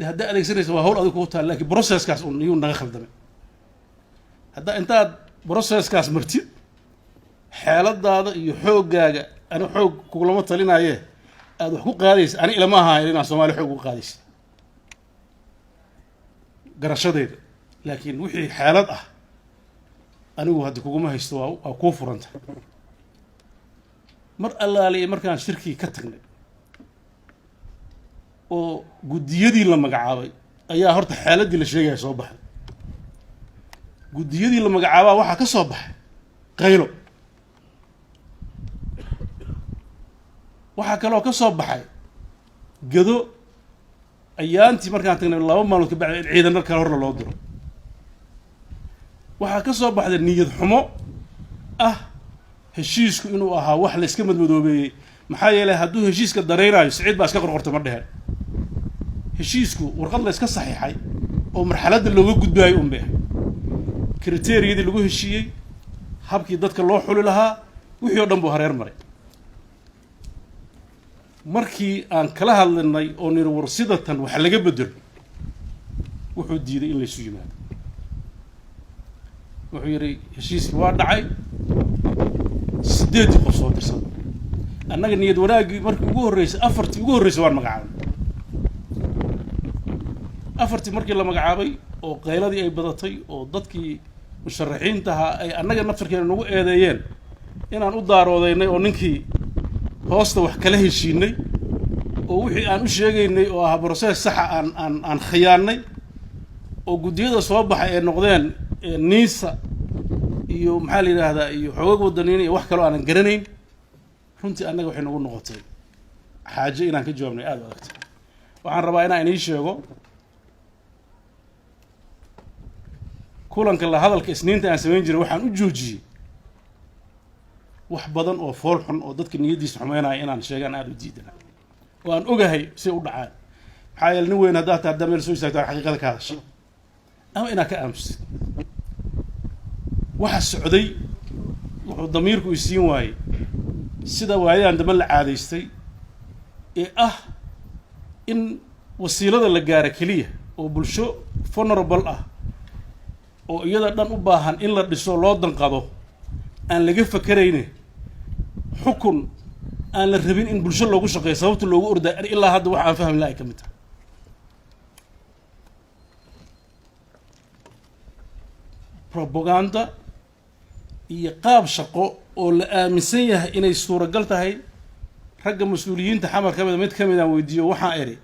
hadda adeegsanaysa waa hawl adigu ku taal laakiin processkaas uu naga khaldamay hadda intaad processkaas martid xeeladaada iyo xoogaaga ana xoog kulama talinaaye aad wax ku qaadaysa ani ilama ahaan inaan Soomaali xoog u qaadaysa garashadeeda laakiin wixii xeelad ah anigu hadda kuguma haysto waa ku furanta mar allaale markaan shirkii ka tagnay oo gudiyadii la magacaabay ayaa horta xaaladii la sheegay soo baxay gudiyadii la magacaabaa waxa ka soo baxay qaylo waxa kale oo ka soo baxay gado ayaantii markaan tagnay 2 maalmood ka bacday ciidan kale hor loo diro waxa ka soo baxday niyad xumo ah heshiisku inuu ahaa wax la iska madmadoobeeyay maxaa yeelay hadduu heshiiska dareerayo Siciid baa iska qorqortay ma dheheen heshiisku warqad la iska saxiixay oo marxaladda looga gudbaayo umbe kriteeriyadii lagu heshiiyey habkii dadka loo xuli lahaa wixii oo dhan buu hareer maray markii aan kala hadlanay oo nir warsidatan wax laga bedelo wuxuu diiday in la isu yimaado wuxuu yiri heshiiskii waa dhacay 8 qof soo dirsan annaga niyad wanaagii markii ugu horeysay afartii ugu horeysay waan magacaabay afartii markii la magacaabay oo qayladii ay badatay oo dadkii musharaxiinta ay annaga naftarkeena nagu eedeeyeen inaan u daaroodaynay oo ninkii hoosta wax kala heshiinay oo wixii aan u sheegaynay oo ah process sax aan khiyaanay oo gudiyada soo baxay ee noqdeen niisa iyo maxaa la yiraahdaa iyo xoog wadaniin iyo wax kale oo aan garanayn runtii annaga waxay nagu noqotay xaaje inaan ka jawaabnay aad u adagtay waxaan rabaa inaan inii sheego kulanka la hadalka isniinta aan sameyn jiray waxaan u joojiyey wax badan oo fool xun oo dadka niyadiisa xumeynaya inaan sheegaan aad u diidana oo aan ogahay si u dhacaan maxaa yeelay nin weyn haddaa tahay meel soo istaagto xaqiiqada ka hadashay ama inaa ka aamusid waxa socday wuxuu damiirku isiin waayey sida waayaan dama la caadaystay ee ah in wasiilada la gaaro keliya oo bulsho vulnerable ah oo iyada dhan u baahan in la dhiso loo danqado aan laga fakarayne xukun aan la rabin in bulsho loogu shaqeeyo sababta loogu orday ilaa hadda waxa aan fahmi lahayn ka mid ah propaganda iyo qaab shaqo oo la aaminsan yahay inay suuragal tahay ragga mas'uuliyiinta xamar ka mid aan weydiiyo waxaan eri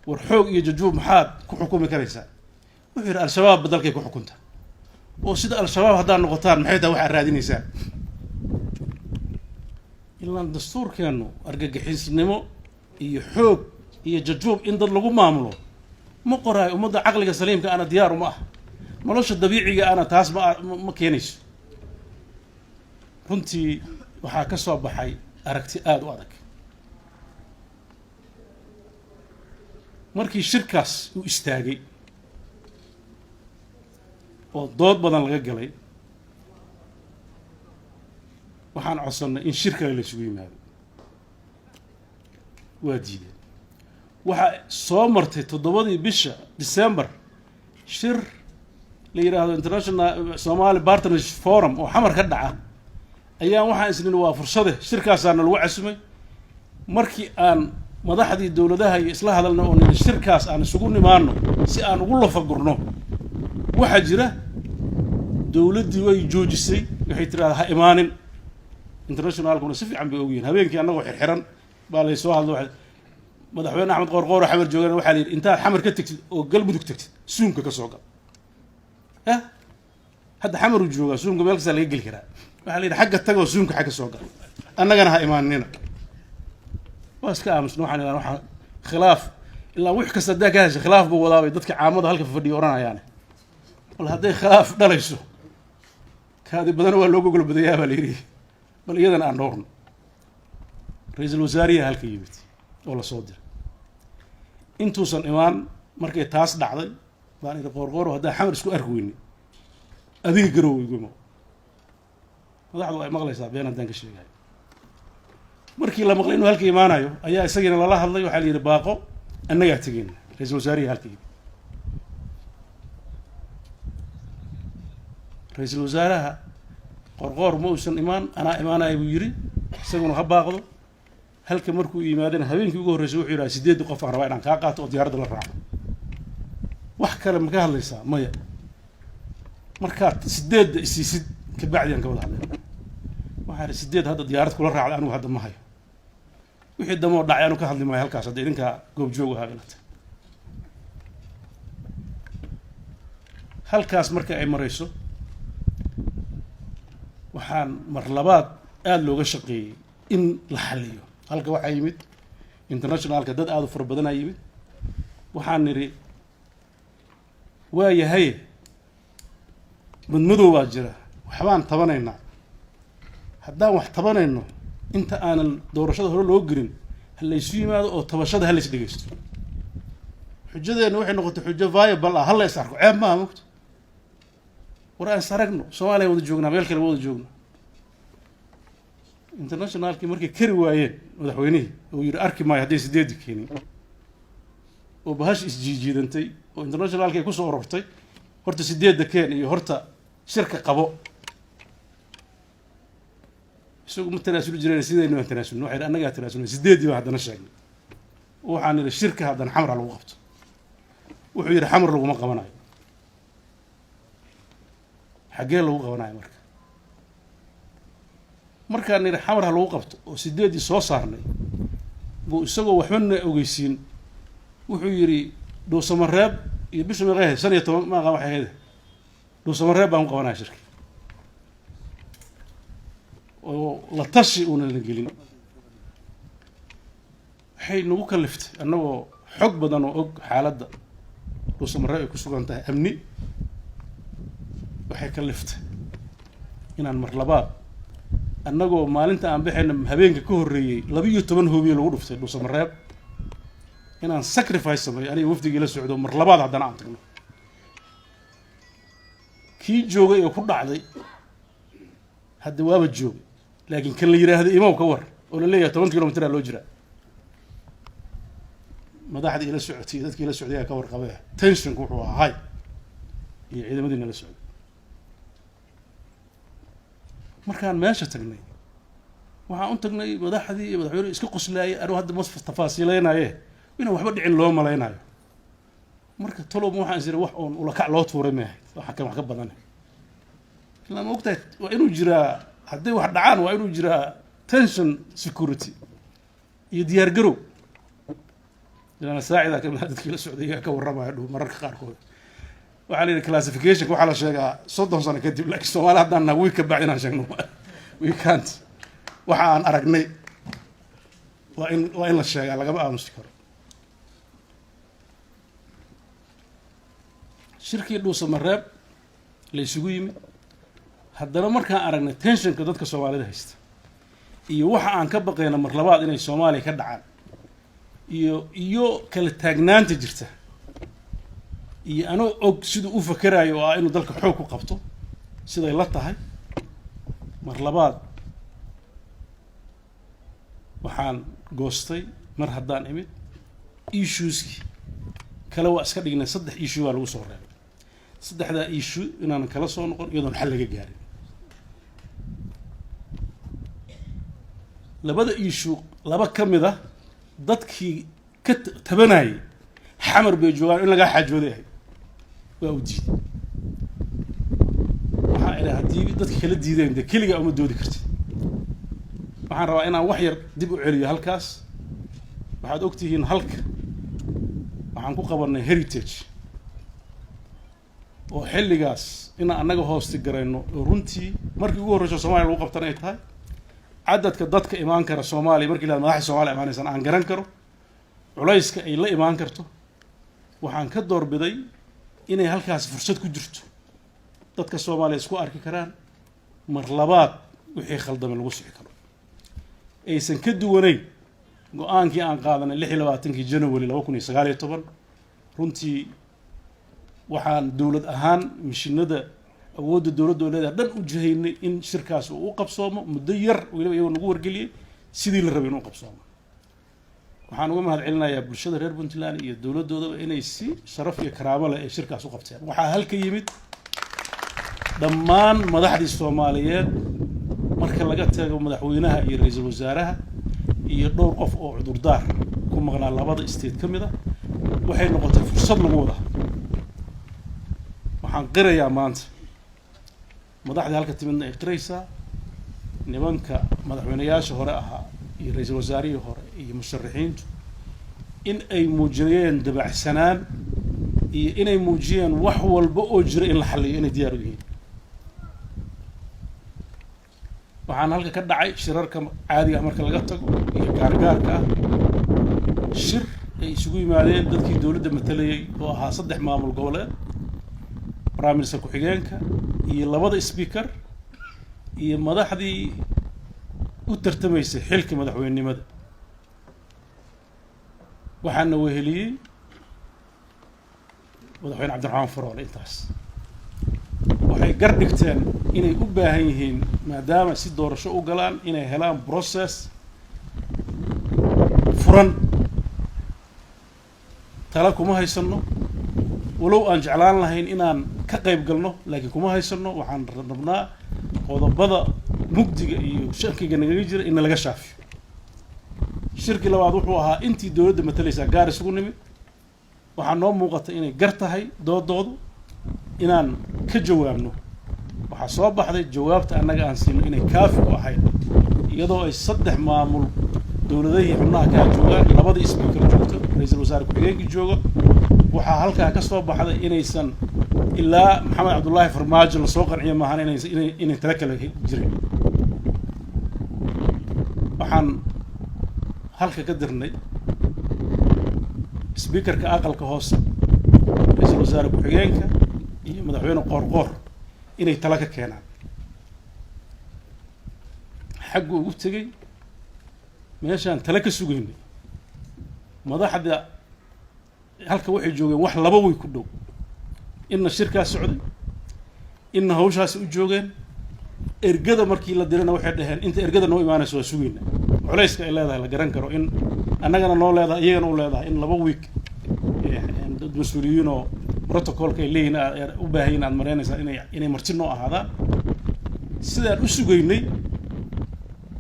war xoog iyo jajuub maxaad ku xukumi karaysaa wuxuu yiri al-shabaab badalkay ku xukunta وسيد الشباب هذا النقطان محيطة واحد رادينيسان إلا الدستور كانوا أرجع حس نمو يحوق يججوب إن ضل لقوم معمله مقرأ ومضى عقلك سليم كأنا ديار وما ملوش الطبيعي أنا تاس ما كينيش runtii waxaa ka soo baxay aragti aad u adag markii shirkaas uu istaagay oo dood badan laga galay waxaan codsanay in shir kale la isugu yimaado waa diideen waxaa soo martay 7 bisha December shir la yiraahdo International Somali Partnership Forum oo xamar ka dhaca ayaan waxaan isniin waa fursade shirkaasana lagu casumay markii aan madaxdii dawladaha iyo isla hadalna oo shirkaas aan isugu nimaano si aan ugu lafagurno waxa jira dawladii way joojisay waxay tiraahdaa ha imaanin internationalkuna si fiican bay ogyihiin habeenkii annagoo xirxiran baa la soo hadlo madaxweyne Axmed Qoorqoor xamar joogana waxa la yiri inta xamar ka tagtid oo galmudug tagtid suunka ka soo gal hadda xamar uu joogaa suunka meel kasta laga gali karaa waxa la yiri xagga tagoo suunka xagga soo gal annagana ha imaanina waska aamusno waxa khilaaf ilaa wix kasta dagaas khilaaf buu wadaabay dadka caamada halka fadhiyo oranayaan wal haday khilaaf dhalayso kaadi badan waa loogu gol badayaa baa la yiri bal iyadan aan noorno ra'iisul wasaariyaha halka yimid oo la soo diray intuusan imaan markay taas dhacday baan ila Qoorqoor hadaa xamar isku arki weynay adiga garow iguma madaxdu ay maqlaysaa been haddaan ka sheegay markii la maqlay inuu halka imaanayo ayaa isagina lala hadlay waxa la yiri baaqo annaga tageen ra'iisul wasaariyaha halka yimid ra'iisul wasaaraha Qoorqoor ma uusan imaan ana imaanay buu yiri isaguna ha baaqdo halka markuu yimaadana habeenkii ugu horeysay wuxuu yiraahdaa 8 qof aan rabaa inaan ka qaato oo diyaaradda la raaco wax kale ma ka hadlaysaa maya marka 8 isiisid ka bacdi aan ka wada hadlay waxaan 8 hadda diyaarad kula raacday anigu hadda ma hayo wixii damo dhacay anu ka hadli maayo halkaas hadda idinka goob joog ah inta halkaas marka ay marayso waxaan mar labaad aad looga shaqeeyay in la xaliyo halka waxa yimid internationalka dad aad u far badan ay yimid waxaan niri waa yahay madmadow waa jira waxbaan tabanaynaa haddaan wax tabanayno inta aanan doorashada hore loo gelin hal la isu yimaado oo tabashada hal is dhageysto xujadeena waxay noqotay xujo viable ah hal la is arko ceeb ma mugto war aan saragno Soomaaliya wada joognaa meel kale wada joogno internationalkii markay kari waayeen madaxweynaha oo yiri arki maayo haddii 8 keenin oo bahash isjiidantay oo internationalkii ku soo ururtay horta 8 keen iyo horta shirka qabo isagu mutanaasulu jireen sidaynu international waxay anaga international 8 baa hadana sheegnay waxaan ila shirka hadan xamar lagu qabto wuxuu yiri xamar lagu ma qabanayo xagee lagu qabanayo markaan niri xamar lagu qabto oo 8 soo saarnay buu isagoo waxbana ogeysiin wuxuu yiri Dhuusamareeb iyo bisha meeqahay 15 ma waxay ahayd Dhuusamareeb baan qabanaa shirka oo la tashi una la gelin waxay nagu kaliftay annagoo xog badan oo og xaaladda Dhuusamareeb ay ku sugan tahay amni waxay kaliftay inaan mar labaad annagoo maalinta aan bixin habeenka ka horeeyay 12 hoobiye lagu dhuftay Dhuusamareeb inaan sacrifice sameeyo aniga wafdiga la socdo mar labaad haddana aan tagno kii joogay oo ku dhacday hadda waaba joogay laakiin kan la yiraahdo imaw ka war oo la leeyahay 10 kilomitir loo jira madaxdii ila socotay dadkii la socday ka war qabay tension wuxuu ahaa iyo ciidamadii la socday markaan meesha tagnay waxaan u tagnay madaxdii iyo madaxweynuhu isku qoslaayay anigu hadda mas tafaasiileynaaye inaan waxba dhicin loo malaynayo marka talow waxaan isir wax oon ula kac loo tuuray ma waxa kan wax ka badan ilaa ma ogtahay waa inuu jiraa haddii wax dhacaan waa inuu jiraa tension security iyo diyaar garow ilaa saacida ka dadkii la socday ka warramaya mararka qaarkood waxaa la yidhi classification waxaa la sheegaa 30 sano kadib laakiin Soomaali haddaan nahay ka bacdi inaan sheegno we can't waxa aan aragnay waa in la sheegaa lagama aamusi karo. shirkii dhuusamareeb la isugu yimid haddana markaan aragnay tensionka dadka Soomaalida haysta iyo waxa aan ka baqayna mar labaad inay Soomaaliya ka dhacaan iyo kala taagnaanta jirta iyo anoo og siduu u fakarayo oo inuu dalka xoog ku qabto siday la tahay mar labaad waxaan goostay mar haddaan imid issueski kala waa iska dhignay 3 issue waa lagu soo reebay 3da issue inaan kala soo noqon iyadoon xal laga gaarin. labada issue laba kamid ah dadkii ka tabanayay xamar bay joogaan in laga xajooday waa u diiday waxa ay haddii dadka kala diideen de kaliya uma doodi kartid. waxaan rabaa inaan wax yar dib u celiyo halkaas. waxaad ogtihiin halka waxaan ku qabanay heritage oo xilligaas inaan annaga hoosti garayno oo runtii markii ugu horreysay Soomaaliya lagu qabtan ay tahay cadadka dadka imaan kara Soomaaliya markii la madaxda Soomaaliya imaanaysan aan garan karo culayska ay la imaan karto waxaan ka doorbiday inay halkaas fursad ku jirto dadka Soomaaliya isku arki karaan mar labaad wixii khaldamay lagu sii karo aysan ka duwanayn go'aankii aan qaadanay 26 January 2019 runtii waxaan dawlad ahaan mishinada awoodda dawladda leedahay dhan u jihaynay in shirkaas uu qabsoomo muddo yar waliba iyagoo nagu wargeliyay sidii la rabay inuu qabsoomo. waxaan uga mahad celinayaa bulshada reer Puntland iyo dawladdoodaba inay si sharaf iyo karaamo leh ay shirkaas u qabteen. waxaa halka yimid dhammaan madaxdii Soomaaliyeed marka laga tago madaxweynaha iyo ra'iisul wasaaraha iyo dhowr qof oo cudurdaar ku maqnaa labada state kamid ah waxay noqotay fursad lagu wada. waxaan qirayaa maanta madaxda halka timidna ay qiraysaa nimanka madaxweynayaasha hore ahaa iyo ra'iisul wasaarihii hore iyo musharaxiintu in ay muujiyeen dabacsanaan iyo inay muujiyeen wax walba oo jira in la xalliyo inay diyaar u yihiin. waxaan halka ka dhacay shirarka caadiga marka laga tago iyo gaargaarka shir ay isugu yimaadeen dadkii dawladda matalayay oo ahaa 3 maamul goboleed prime minister ku-xigeenka iyo labada speaker iyo madaxdii u tartamaysay xilka madaxweynenimada. waxaana weheliyay madaxweyne Cabdiraxmaan Faroole. intaas waxay gar dhigteen inay u baahan yihiin maadaama si doorasho u galaan inay helaan process furan. tala kuma haysano walow aan jeclaan lahayn inaan ka qayb galno laakiin kuma haysano waxaan rabnaa qodobada mugdiga iyo shirkiga naga jira in laga shaafiyo. shirki labaad wuxuu ahaa intii dawladda matalaysa gaar isugu nimid waxaa noo muuqata inay gar tahay doodoodu inaan ka jawaabno. waxaa soo baxday jawaabta annaga aan siino inay kaafi u ahayd iyadoo ay 3 maamul dawladihii xubnaha ka joogaan labada speaker joogto ra'iisul wasaare ku-xigeenkii jooga. waxaa halkaa ka soo baxday inaysan ilaa Maxamed Cabdullaahi Farmaajo la soo qanciyo maahan inay tala kale jirin. waxaan halka ka dirnay speakerka aqalka hoose ra'iisul wasaare ku-xigeenka iyo madaxweyne qoorqoor inay tala ka keenaan. xaggu ugu tegay meeshaan tala ka sugaynay madaxda halka waxay joogeen wax laba way ku dhow inna shirkaas socday inna hawshaas u joogeen. ergada markii la dirana waxay dhaheen inta ergada noo imaanayso waa sugayna culayska ay leedahay la garan karo in annagana noo leedahay iyagana u leedahay in 2 week dad mas'uuliyiin oo protocolka ay leeyihiin u baahan yihiin aad mareynaysaa inay marti noo ahaadaan. sidaan u sugaynay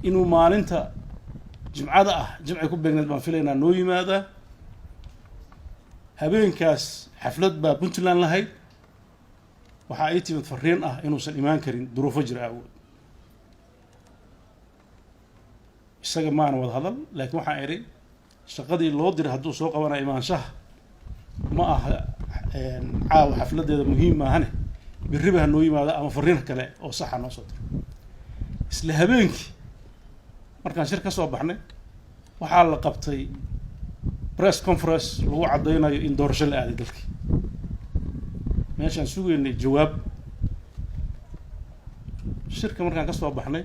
inuu maalinta jimcada ah jimcay ku beegneed baan filaynaa noo yimaada. habeenkaas xaflad baa Puntland lahayd waxaa ay timid fariin ah inuusan imaan karin duruufo jira awood. isaga maana wada hadal laakiin waxaan idhi shaqadii loo diray hadduu soo qabanayo imaanshaha ma aha caawa xafladeeda muhiim maahane berriba ha noo yimaado ama fariin kale oo saxa noo soo diro isla habeenkii markaan shir ka soo baxnay waxaa la qabtay press conference lagu caddaynayo in doorasho la aaday dalkii meeshaan sugaynay jawaab shirka markaan ka soo baxnay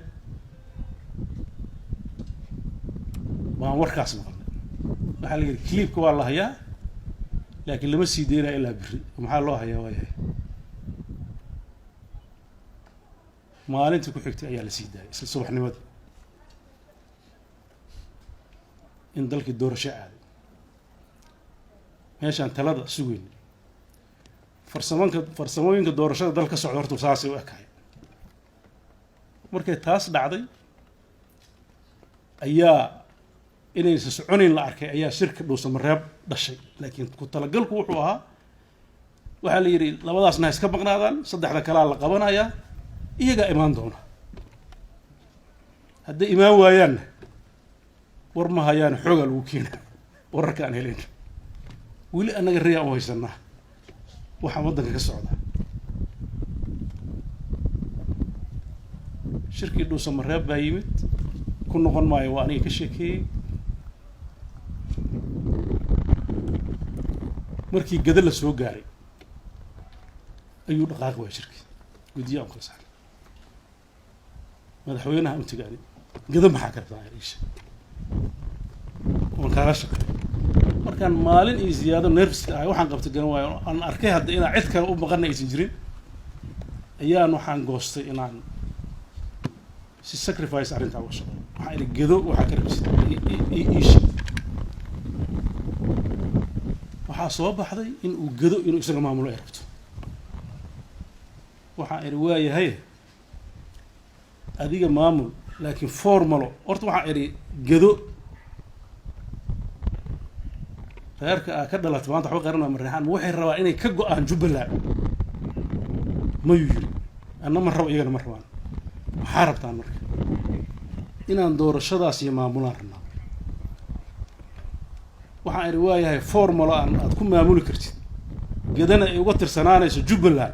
waan warkaas maqalnay waxaa la yidhi clipka waa la hayaa laakiin lama sii deynaya ilaa berri maxaa loo hayaa waa yahay maalintii ku xigtay ayaa la sii daayay isla subaxnimadii in dalkii doorasho aaday meeshaan talada sugaynay farsamooyinka doorashada dal ka socda horta saasay u ekahay markay taas dhacday ayaa inaysan soconayn la arkay ayaa shirka dhuusamareeb dhashay laakiin ku talagalku wuxuu ahaa waxaa la yidhi labadaasna ha iska maqnaadaan saddexda kalaa la qabanayaa iyagaa imaan doona hadday imaan waayaanna war ma hayaan xoogaa lagu keena wararka aan helayn weli annaga riyaan u haysanaa waxaa waddanka ka socda shirkii dhuusamareeb baa yimid ku noqon maayo waa aniga ka sheekeeyey markii gada la soo gaaray ayuu dhaqaaqi waaya shirkii guddiyo aan kala saaray madaxweynaha untigaani gada maxaa ka rabtaa iisha waan kaala shaqeey markaan maalin iyo ziyaado nerfiska ahay waxaan qabtay garan waayo aan arkay hadda inaan cid kale u maqana aysan jirin ayaan waxaan goostay inaan si sacrifice arrintaa uga shaqeeyo waxaa idhi gado waxaa ka rabsay iisha waxaa soo baxday in uu gado inuu isaga maamulo ay rabto waxaan idhi waayahay adiga maamul laakiin formalo horta waxaan idhi gado reerka aa ka dhalatay maanta waxba qaran waa mareexaan ma waxay rabaa inay ka go-aan jubbaland mayuu yiri anna ma rabo iyagana ma rabaan maxaa rabtaan marka inaan doorashadaas iyo maamulaan rabnaa waxaan idhi waayahay formalo aad ku maamuli kartid gadana ay uga tirsanaanayso jubbaland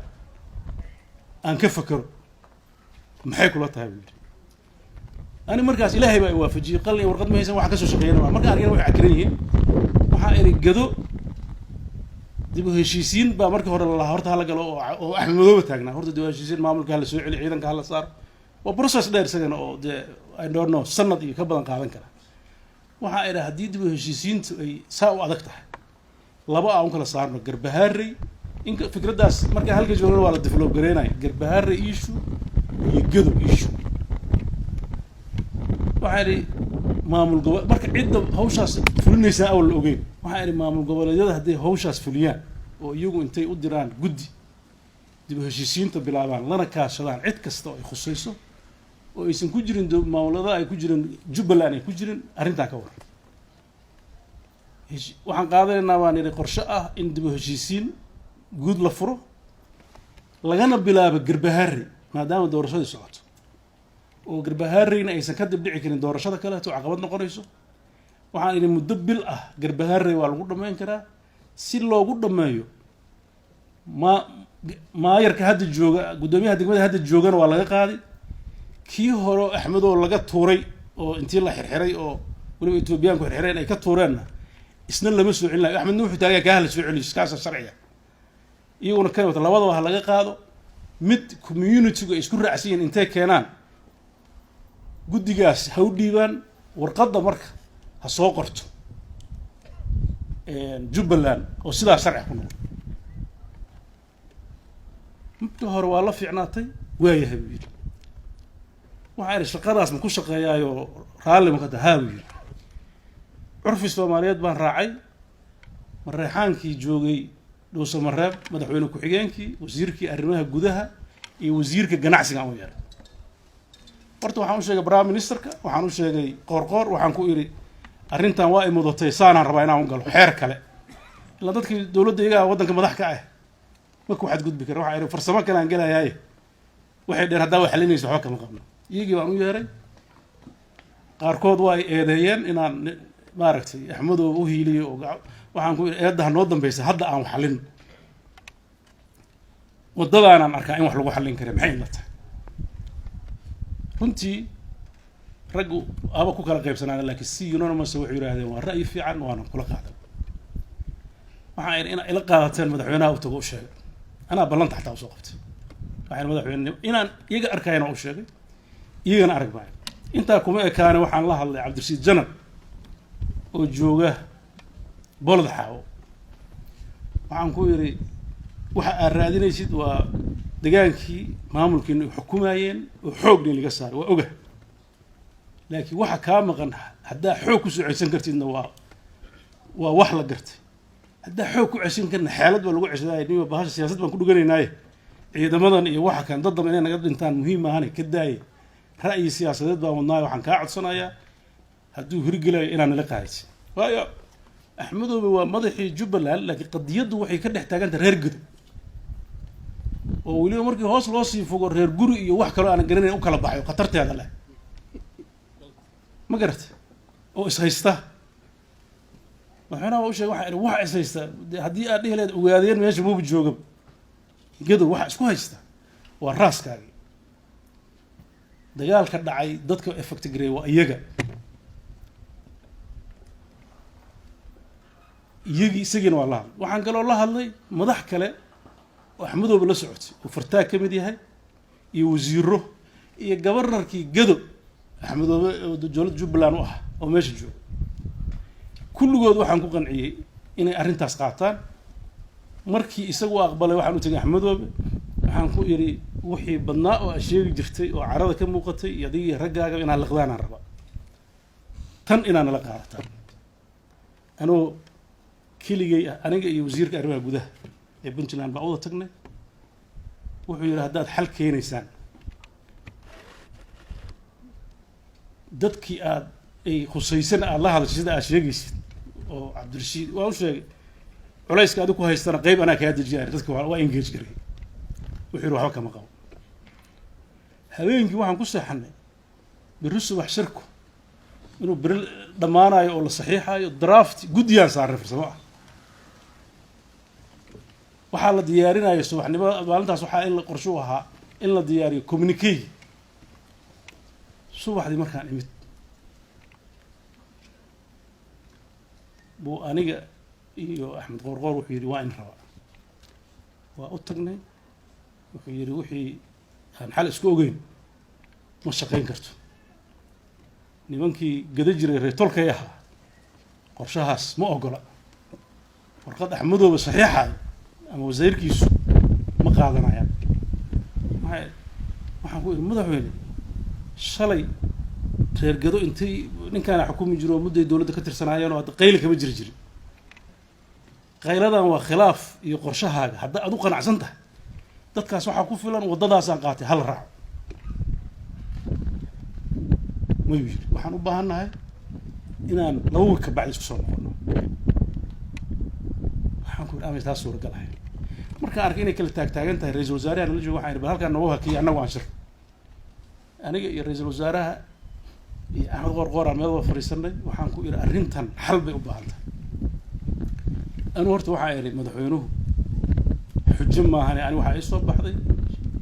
aan ka fakero maxay kula tahay buu yidhi ani markaas ilaahay baa i waafajiyey qalin iyo warqad ma haysan waxa ka soo shaqeeyana maa markaan argana waxay cakiran yihiin waxaa idhi gado dib u heshiisiin baa markii hore lalahaa horta hala galo oo axmed madooba taagnaa horta dib u heshiisiin maamulka hala soo celi ciidanka hala saaro waa process dheer isagana oo dee I don't know sanad iyo ka badan qaadan kara waxaa idhi haddii dib u heshiisiintu ay saa u adag tahay laba aan u kala saarno garbahaarey inka fikraddaas markaa halka joogana waa la develop gareynaya garbahaarey issue iyo gado issue waxaa idhi maamul gobo marka cidda hawshaas fulinaysaa awal la ogeyn waxaa idhi maamul goboleedyada hadday hawshaas fuliyaan oo iyagu intay u diraan guddi dib u heshiisiinta bilaabaan lana kaashadaan cid kasta oo ay khusayso oo aysan ku jirin maamulada ay ku jirin jubbaland ay ku jirin arrintaa ka waran waxaan qaadanaynaa baan idhi qorshe ah in dib u heshiisiin guud la furo lagana bilaabo garbahaarey maadaama doorashadii socoto oo garbahaareyna aysan ka dib dhici karin doorashada kaleeto caqabad noqonayso waxaan idhi muddo bil ah garbahaarey waa lagu dhammayn karaa si loogu dhammeeyo maayarka hadda jooga guddoomiyaha degmada hadda joogana waa laga qaaday kii hore axmed oo laga tuuray oo intii la xirxiray oo weliba etoobiyaanku xirxireen ay ka tuureenna isna lama soo celin layo axmedna wuxuu taagaya kaa hala soo celiyo kaasa sharciga iyaguna kan wata labadaba ha laga qaado mid communitygu ay isku raacsan yihiin intay keenaan guddigaas ha u dhiibaan warqadda marka ha soo qorto jubbaland oo sidaa sharci ku noqon muddo hore waa la fiicnaatay waayahay buu yidhi waxaa idhi shaqadaas ma ku shaqeeyaayo raalli ma ka taha haa buu yidhi curfi soomaaliyeed baan raacay mareexaankii joogay dhuusamareeb madaxweyne ku-xigeenkii wasiirkii arrimaha gudaha iyo wasiirka ganacsiga aan u yeeray horta waxaan u sheegay prime ministerka waxaan u sheegay qoorqoor waxaan ku idhi arrintan waa i mudatay saanaan rabaa inaan u galo xeer kale ilaa dadkii dowladda iyagaa waddanka madax ka ah marka waxaad gudbi kara waxaa idhi farsamo kale aan gelayaaye waxay dheen haddaa wa xalinaysa waxba kama qabno iyagii baan u yeeray qaarkood waa ay eedeeyeen inaan maaragtay axmedow u hiiliyo oo waxaan ku idhi eedda ha noo dambaysa hadda aan xalin waddadaanaan arkaa in wax lagu xallin kara maxay la tahay runtii raggu aba ku kala qaybsanaana laakiin si unanimous waxay yidhaahdeen waa ra'yi fiican waana kula qaadan waxaan idhi inaad ila qaadateen madaxweynaha u tago u sheegay anaa ballanta xataa usoo qabtay waxaan madaxweyne inaan iyaga arkayna u sheegay iyagana arag maayo intaa kuma ekaane waxaan la hadlay cabdirashiid janar oo jooga bolod xaawo waxaan ku yidhi waxa aad raadinaysid waa degaankii maamulkiina ay xukumayeen oo xoogni laga saaray waa oga laakiin waxa kaa maqan haddaa xoog ku soo ceshan kartidna waa wax la gartay haddaa xoog ku ceshan karna xeelad baa lagu ceshadaay nima bahasha siyaasad baan ku dhuganaynaaye ciidamadan iyo waxa kan dad damba inay naga dhintaan muhiim ahane ka daaye ra'yi siyaasadeed baan wadnaayo waxaan kaa codsanayaa hadduu hirgelayo inaan nala qaadaysin waayo axmedoobe waa madaxii jubbaland laakiin qadiyaddu waxay ka dhex taaganta reer gudo oo weliba markii hoos loo sii fogo reer guri iyo wax kaloo aanan garanayn u kala baxayo khatarteeda leh ma garatay oo ishaysta madaxweynaha waa u sheegay waxaa idhi waxa ishaysta haddii aad dhihi lahayd ogaadeen meesha muuba jooga gadow waxa isku haysta waa raaskaagii dagaalka dhacay dadka effect gareey waa iyagii isagiina waa la hadlay waxaan kaloo la hadlay madax kale oo axmedoobe la socotay oo fartaag ka mid yahay iyo wasiiro iyo gabarnarkii gado axmedoobe oo dowladda jubbaland u ah oo meesha jooga kulligood waxaan ku qanciyey inay arrintaas qaataan markii isagu aqbalay waxaan u tegay axmedoobe waxaan ku idhi wixii badnaa oo aad sheegi jirtay oo carada ka muuqatay iyo adigii raggaaga inaad liqdaanaan raba tan inaad nala qaadataan anoo keligay ah aniga iyo wasiirka arrimaha gudaha ee puntland baan wada tagnay wuxuu yidhi haddaad xal keenaysaan dadkii ay khusaysan aad la hadashay sida aad sheegaysid oo cabdirashiid waa u sheegay culayska adigu ku haystana qayb anaa kaa dejiyay dadka waa engage garay wuxuu yidhi waxba kama qabo habeenkii waxaan ku seexanay berri subax shirku inuu beri dhammaanayo oo la saxiixayo draft guddiyaan saaray farsamo ah waxaa la diyaarinayo subaxnimo maalintaas waxaa in la qorsho u ahaa in la diyaariyo communique subaxdii markaan imid buu aniga iyo axmed qoorqoor wuxuu yidhi waa in raba waa u tagnay wuxuu yidhi wixii aan xal isku ogeyn ma shaqayn karto nimankii gada jiray reer tolkay ahaa qorshahaas ma ogola warqad axmedoobe saxiixayo ama wasiirkiisu ma qaadanayaan waxaan ku idhi madaxweyne shalay reer gado intay ninkaana xukumi jiro oo mudday dowladda ka tirsanaayeen oo hadda qayli kama jiri jirin qayladan waa khilaaf iyo qorshahaaga hadda aad u qanacsan tahay dadkaas waxaa ku filan waddadaasaan qaatay hal raaco mayuu yidhi waxaan u baahannahay inaan laba wiil ka bacdi isku soo noqono waxaan ku yidhi amay taas suuragal ahay markaan arkay inay kala taagtaagan tahay ra-iisul wasaaraha nala jooga waxaan yidhi bal halkaan noogu hakiya annagu aan shir aniga iyo ra-iisul wasaaraha iyo axmed qoorqoor aan meel wada fadhiisanay waxaan ku idhi arrintan xal bay u baahan tahay anu horta waxaa idhi madaxweynuhu xujo maahane ani waxaa ii soo baxday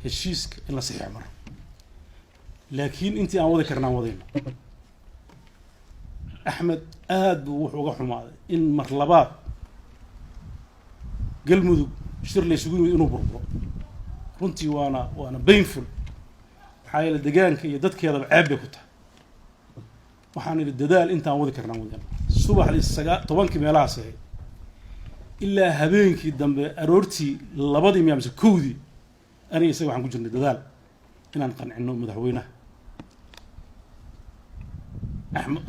heshiiska in la saxiixo maro laakiin intii aan wadi karnaan wadayno axmed aad buu wuxuu uga xumaaday in mar labaad galmudug shir laysugu yimid inuu burburo runtii waana painful maxaa yeele degaanka iyo dadkeedaba ceeb bay ku tahay waxaan idhi dadaal intaan wadi karnaan wadayno subaxdii 10 meelahaas ahayd ilaa habeenkii dambe aroortii 2 miya mise 1 aniga isaga waxaan ku jirnay dadaal inaan qancino madaxweynaha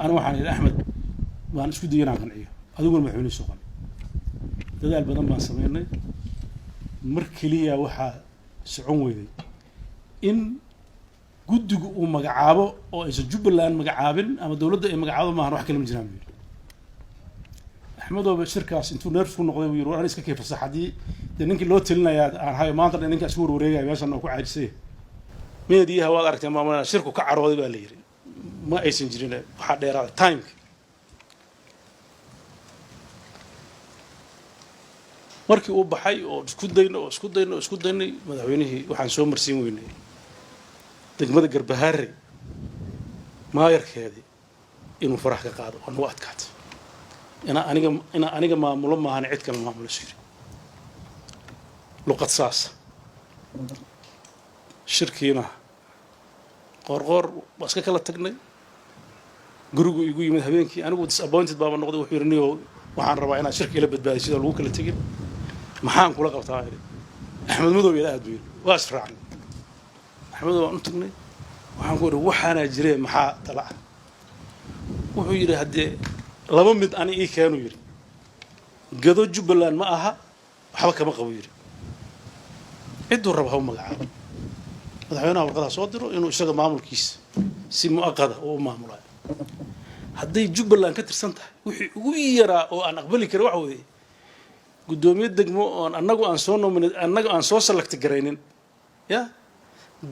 أنا وحنا أحمد وأنا شو دينا قنعيه هذا هو المحوري سوقا تدال بدن ما سمينا مركلية وحى سعوي إن جد ومجعابه أو إذا جبلان مجعابن أما دولة مجعابه ما هروح كلام جنابي أحمد وبشركة أنتوا نرفون نقضي ويروح أنا إسكا كيف الصحة دي لأنك لو تلنا يا هاي ما أنت لأنك أشهر وريجا بس أنا أكو عاجزة مين دي هوا أركت ما شركة كعروض بالليل ما أيسن جرينا حد يرى تايم markii uu baxay oo isku daynay madaxweynihii waxaan soo marsiin weynay degmada Garbaharey maayarkeedii inuu farax ka qaado oo nagu adkaato ina aniga maamulo maahan cid kale maamulo shir luqad saas shirkiina qorqor bas ka kala tagnay gurigu igu yimid habeenkii anigu disappointed baba noqday wuxuu yiri niyo waxaan rabaa inaan shirki ila badbaadiyo sida lagu kala tagin maxaan kula qabtaa Axmed Madow ila aad weyn waa israacnay Axmed waa u tagnay waxaan ku yiri waxaana jiray maxaa tala wuxuu yiri hadee laba mid aan ii keeno yiri gado Jubbaland ma aha waxba kama qabo yiri ciduu rabo ha magacaabo madaxweynaha warqada soo diro inuu isaga maamulkiisa si muaqada oo maamulay hadday Jubbaland ka tirsan tahay wixii ugu yaraa oo aan aqbali karo waxa weeye gudoomiye degmo oo annagu aan soo select gareynin ya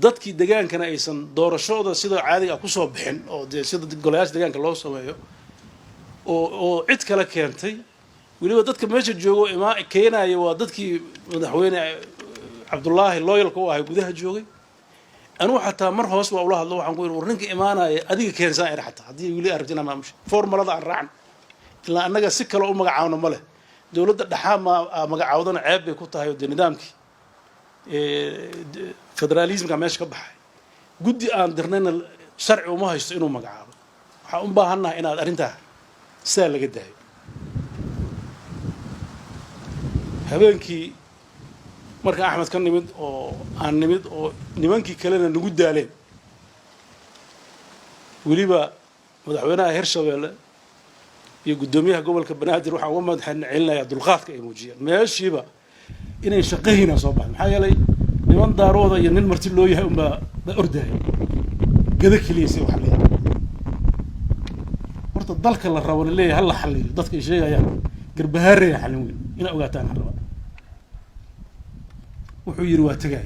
dadkii deegaankana aysan doorashooda sida caadiga ku soo bixin oo sida golayaasha deegaanka loo sameeyo oo cid kala keentay waliba dadka meesha joogo keenaya waa dadkii madaxweyne Cabdullaahi loyalka u ahay gudaha joogay أنا حتى مرة هوس والله الله عن قول ورنك إيمانا أديك كان زائر حتى هذه يقولي أرجعنا ما مش فورمولا ضع الرعن إلا أنك سكر أو مقعاونا مله دولة الدحام مقعاودنا عيب بكوتها يودي نظامك فدراليزم كماش كبح جدي أن درنا الشرع وما هيستئنوا مقعاود حقوم بهنا إن أرنتها سهل جدا هبنكي marka Axmed kan nimid oo aan nimid oo nimankii kalena nagu daaleen waliba madaxweynaha Hirshabeelle iyo gudoomiyaha gobolka Banaadir waxa uu madaxweynaha dulqaadka ay muujiyeen meeshiiba inay shaqeeyna soo baxay maxaa yeelay niman daarooda iyo nin marti loo yahay umba orday gada kaliya wax leeyahay horta dalka la rabo leeyahay hal xalliyo dadka sheegayaan Garbaharey xalin weyn ina ogaataan hal wuxuu yiri waa tagay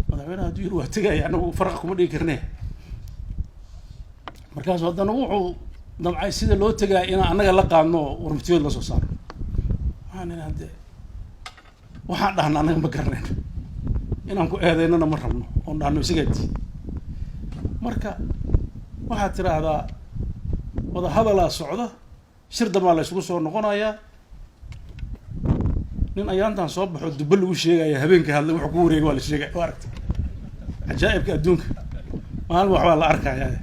madaxweynaha yiri waa tagay anagu farq kuma dhigi karnaa markaas haddana wuxuu damcay sida loo tagay in anaga la qaadno warmatiyood la soo saaro waxaan dhahnaa anaga ma garanayno inaan ku eedeynana ma rabno oo dhaano isigaadi marka waxaad tiraahdaa wada hadala socda shir dama la isugu soo noqonayaa nin ayaantan soo baxo dubba lagu sheegaya habeenka hadla wuxuu ku wareegay waa la sheegay waa aragtay ajaa'ibka adduunka maalin wax waa la arkayaa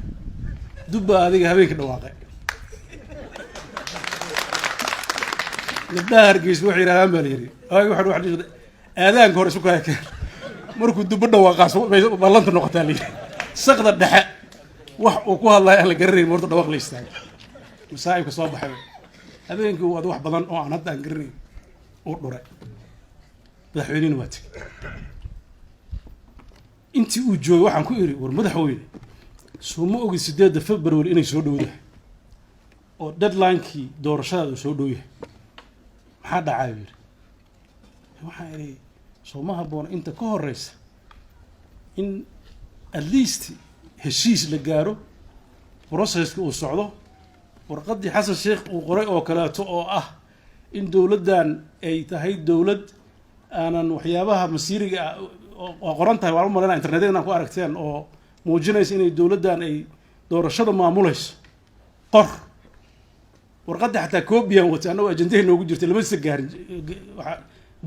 dubba adiga habeenka dhawaaqay gabdhaha Hargeysa waxay yiraahdaan baa la yiri waxa wax dhigay aadaanka hore isu kaayay markuu dubba dhawaaqaas ballanta noqotaa la yiri saqda dhexe wax uu ku hadlay aan la garaneyn marta dhawaaq la istaagay مساعي كصباح هذين كوا واحد بدن أو أنا هذا أنقرني أوردره مدحوينين وقت أنتي وجوي واحد كويري ورمدحوين سومو أوجي سداد فبراير إني سودو ده أو ديدلاين كي دور شاد سودو يه حدا عاير واحد يري سومها بون أنت كهرس إن at least هالشيء اللي جاره بروسس وصعده warqadii xasan sheekh uu qoray oo kaleeto oo ah in dawladdan ay tahay dawlad aanan waxyaabaha masiiriga oo qoran tahay waa malayna internetka ku aragteen oo muujinaysa inay dawladdan ay doorashada maamulayso qor warqadii xataa koobiyan wata anoo ajendaha noogu jirtay lama sii gaarin waxa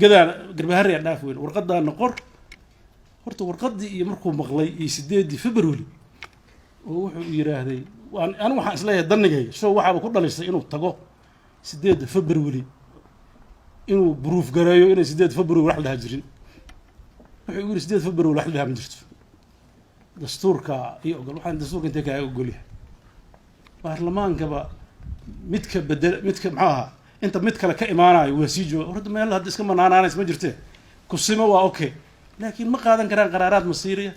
gadaan Garbaharey dhaaf weyn warqaddan qor horta warqadii iyo markuu maqlay 8 February oo wuxuu yiraahday أنا واحد إسلام دنيجي شو واحد بكون دليل إنه تجو سديد فبراير إنه بروف جرايو إنه سديد فبراير واحد هاجرين يقول سديد فبراير واحد هم جرت دستور كا يقول واحد دستور كنت كا يقول له برلمان كبا متك معها أنت متك لك إيمانا وسيجو ورد ما يلا هدس كمان أنا اسمه جرته كسمة وأوكي لكن ما قادن قرارات مصيرية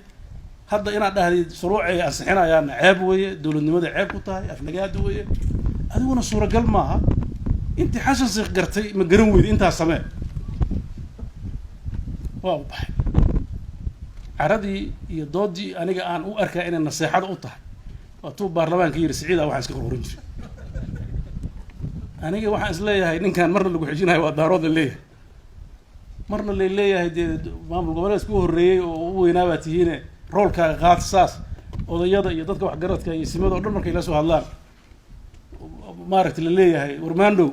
هذا إن هذه شروع أصحنا يعني عيب ويا دول النماذج عيب وطاي أفنجاد ويا هذا هو صورة قل معها أنت حاسس قرتي مجروي أنت السماء واضح عرضي يضادي أنا أن أركع إن النصيحة أوضح وطوب برلمان كير سعيدة وحاسك خورنج aniga waxaan isleeyahay ninkan marna lagu xijinayo waa daarood la leeyahay marna la leeyahay dee maamul goboleedka u horreeyey oo u weynaa baa tihiine roolkaaga qaata saas odayada iyo dadka waxgaradka iyo simada oo dhan markay la soo hadlaan maaragtay la leeyahay warmaandhow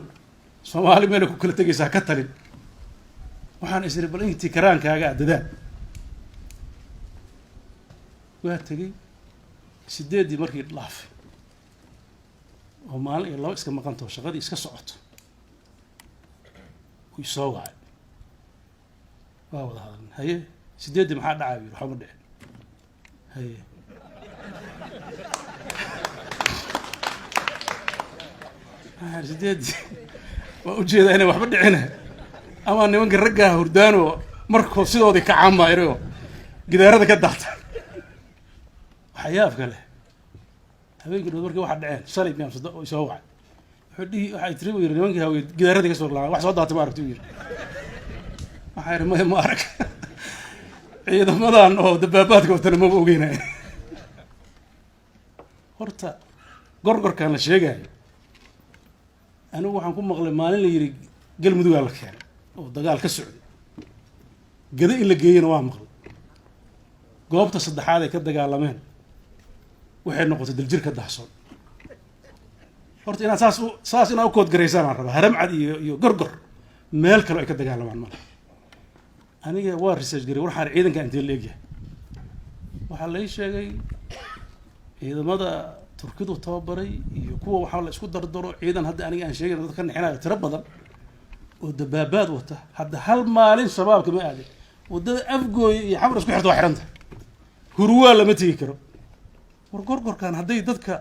soomaali meelay ku kala tegaysaa ka talin waxaan isiri bal intii karaankaaga adadaan waa tegey 8 markii dhaafay oo maalin iyo laba iska maqanto shaqadii iska socoto ku soo wacay waa wada hadalnay haye 8 maxaa dhacay waxba ma dhicin haye sideed waa ujeedaa inay waxba dhicina ama nimanka raggaa hurdaano markoo sidoodii ka caamaayro gidaarada ka daata waxyaab kale habeenkii dhow markii waxaa dhaceen shalay miyaan soo wacay waxay tiri u yiri nimankii hawey gidaaradii ka soo laabay wax soo daatay ma aragti u yiri waxaa yiri ma arag ciidamadan oo dabaabaadka watana maba ogeynaya horta gorgorkaan la sheegayo anigu waxaan ku maqlay maalin la yiri galmudugaa la keenay oo dagaal ka socday gada in la geeyana waa maqlay goobta saddexaad ay ka dagaalameen waxay noqotay daljirka dahsoon horta inaad saas inaad u kood garaysaan aan rabaa haramcad iyo gorgor meel kale ay ka dagaalamaan male aniga waa research garay waxaan ciidanka intee la egyahay waxaa la ii sheegay ciidamada turkidu tababaray iyo kuwa waxaa la isku dardaro ciidan hadda aniga aan sheegay dad ka nixinayo tiro badan oo dabaabaad wata hadda hal maalin shabaabka ma aaday wadada afgooy iyo xamar isku xirta waa xiranta hurwaa lama tegi karo war gorgorkan hadday dadka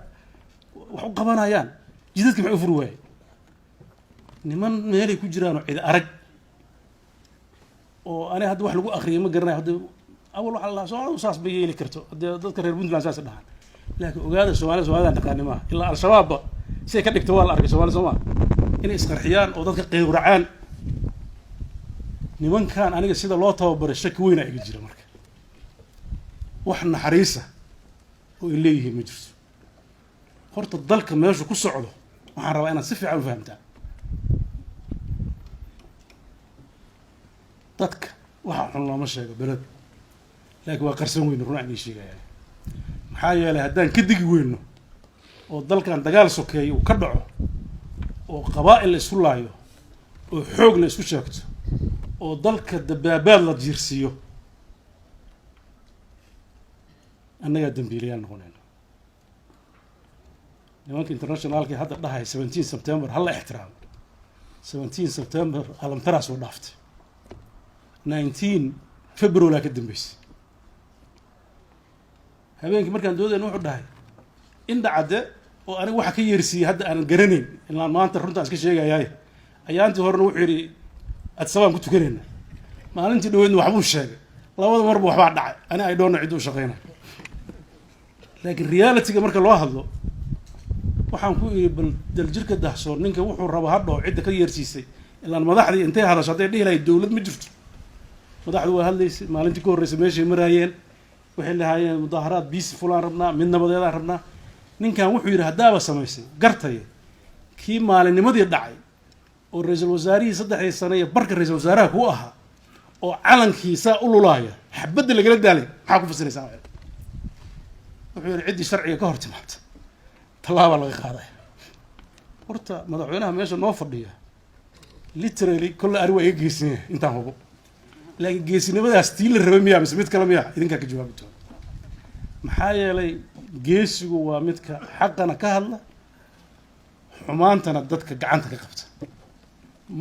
wax u qabanayaan jidadka maxay u furi waayey niman meelay ku jiraan oo cid arag oo aniga hadda wax lagu akriyo ma garanayo hadda awal waxa la soo saas bay yeeli karto hadda dadka reer Puntland saas dhahan laakiin ogaada Soomaalida taqaani ma ilaa al-shabaab si ka dhigto waa la arkay Soomaalida inay isqarxiyaan oo dadka qeyracaan nimankan aniga sida loo tababaray shaki weyn ay jira marka wax naxariisa oo ay leeyihiin ma jirto horta dalka meesha ku socdo waxaan rabaa inaad si fiican u fahamtaan dadka waxa xun looma sheego beled laakiin waa qarsan weyn run aan sheegayaa maxaa yeelay haddaan ka digi weyno oo dalkan dagaal sokeeyo uu ka dhaco oo qabaa'il la isku laayo oo xoog la isku sheegto oo dalka dabaabaad la jiirsiiyo annagaa dambiilayaan noqonayna nimanka internationalki hadda dhahay 17 September hal la ixtiraamo 17 September alamtara soo dhaaftay 19 February ka dambeysay habeenkii markaan doodayna wuxuu dhahay in dhacde oo aniga waxa ka yeersiiyay hadda aan garanayn ilaa maanta runta iska sheegayaay ayaantii horena wuxuu yiri adsabaan ku tukanayna maalintii dhaweydna waxbuu sheegay labada marba waxbaa dhacay ani ay doona cid u shaqeynay laakiin reality-ga marka loo hadlo waxaan ku iri bal daljirka dahsoon ninka wuxuu rabo hadho cid ka yeersiisay ilaa madaxdii intay hadasho haday dhiilay dawlad ma jirto madaxdu waa hadlaysay maalintii ka horreysay meeshay maraayeen waxay lahaayeen mudaharaad biis fulaan rabnaa mid nabadeedaan rabnaa ninkan wuxuu yiri hadaaba samaysay gartay kii maalinimadii dhacay oo ra'iisul wasaarihii 3 sano iyo barka ra'iisul wasaaraha ku ahaa oo calankiisa u lulaaya xabada lagala daalay maxaa ku fasiraysaa wuxuu yiri cidii sharciga ka hor timaad talaaba laga qaaday horta madaxweynaha meesha noo fadhiya literally kullu ari waa iga geesinaya intaan hubo laakiin geesinimadaas tii la rabay miyaa mise mid kale miyaa idinka ka jawaabi doona maxaa yeelay geesigu waa midka xaqana ka hadla xumaantana dadka gacanta ka qabta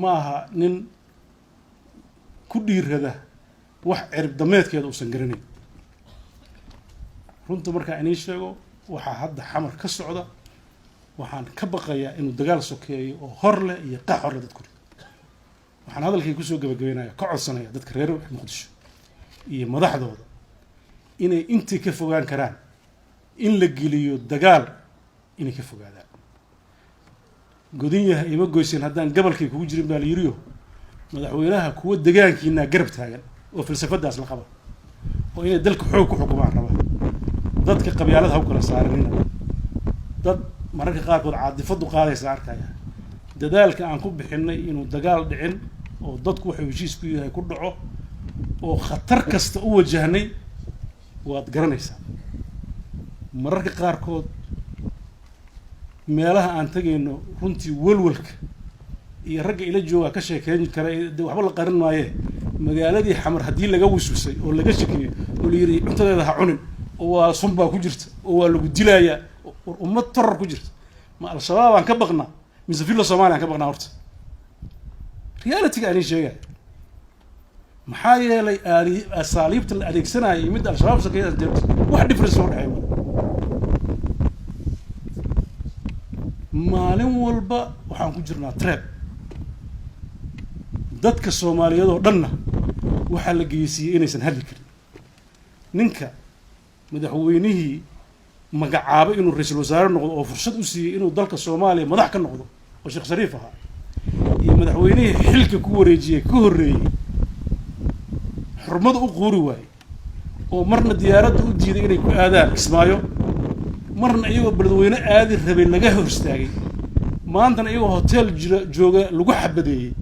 maaha nin ku dhiirada wax cirib dameedkeeda uusan garanayn runta markaa inii sheego waxaa hadda xamar ka socda waxaan ka baqayaa inuu dagaal sokeeyo oo hor leh iyo qax hor leh dadku waxaan hadalkay kusoo gabagabeynaya ka codsanaya dadka reer Muqdisho iyo madaxdooda inay intii ka fogaan karaan in la geliyo dagaal inay ka fogaadaan godinyaha ima goysin haddaan gobolkay kugu jirin baa la yiriyo madaxweynaha kuwa deegaankiina garab taagan oo falsafadaas la qabo oo inay dalka xoog ku xukumaan raba dadka qabyaalada ha u kala saaranina dad mararka qaarkood caadifadu qaadaysa arkaya dadaalka aan ku bixinay inuu dagaal dhicin oo dadku wuxuu heshiisku yahay ku dhaco oo khatar kasta u wajahnay waad garanaysaa mararka qaarkood meelaha aan tagayno runtii walwalka iyo ragga ila jooga ka sheekeyn kara waxba la qarin maaye magaaladii xamar haddii laga wiswisay oo laga shakiyo oo la yiri cuntadeeda ha cunin oo waa sunbaa ku jirta oo waa lagu dilayaa ummad tarar ku jirta ma al-shabaab aan ka baqnaa mise filla Soomaaliya aan ka baqnaa horta reality-ga aan sheegay maxaa yeelay asaaliibta la adeegsanayay mid al-shabaab sakeeyay wax difference oo dhaxay maalin walba waxaan ku jirnaa trap dadka Soomaaliyeed oo dhanna waxa la geeyay inaysan hadli karin ninka madaxweynihii magacaabo inuu ra'iisul wasaare noqdo oo fursad u siiyay inuu dalka Soomaaliya madax ka noqdo oo Sheekh Shariif ahaa iyo madaxweynihii xilka ku wareejiyay ka horeeyay xurmada u qoori waayay oo marna diyaaradda u diiday inay ku aadaan Kismaayo marna iyagoo beledweyne aadi rabay laga hor istaagay maantana iyagoo hotel jooga lagu xabadeeyay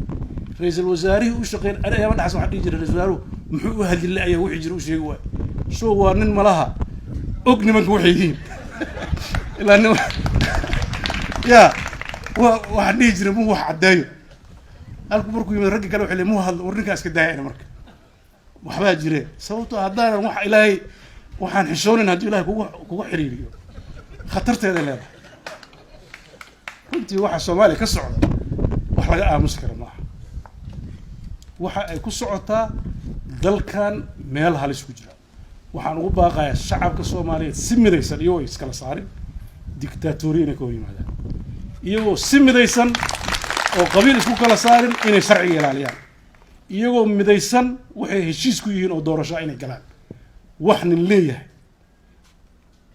ra'iisul wasaarihii u shaqeyn ayaa dhaxsan waxa dhigi jiray ra'iisul wasaaruhu muxuu u hadli laayay wixii jira u sheegi waay soo waa nin malaha og nimanka waxay yihiin ilaa nin ya waxa dhigi jiray muu wax cadeeyo halku markuu yimid ragga kale waxay leeyihiin muu hadlo warninkaas ka daayay marka waxbaa jireen sababtoo haddana wax ilaahay waxaan xishoonin haddii ilaahay kugu xiriiriyo khatarteeda leedahay runtii waxa Soomaaliya ka socda wax laga aamusi karo maaha waxa ay ku socotaa dalkan meel halis ku jira waxaan ugu baaqayaa shacabka Soomaaliyeed si midaysan iyagoo iskala saarin dictatoriina ka yimaadaan iyagoo si midaysan oo qabiil isku kala saarin inay sharciga ilaaliyaan iyagoo midaysan waxay heshiis ku yihiin oo doorasho inay galaan wax nin leeyahay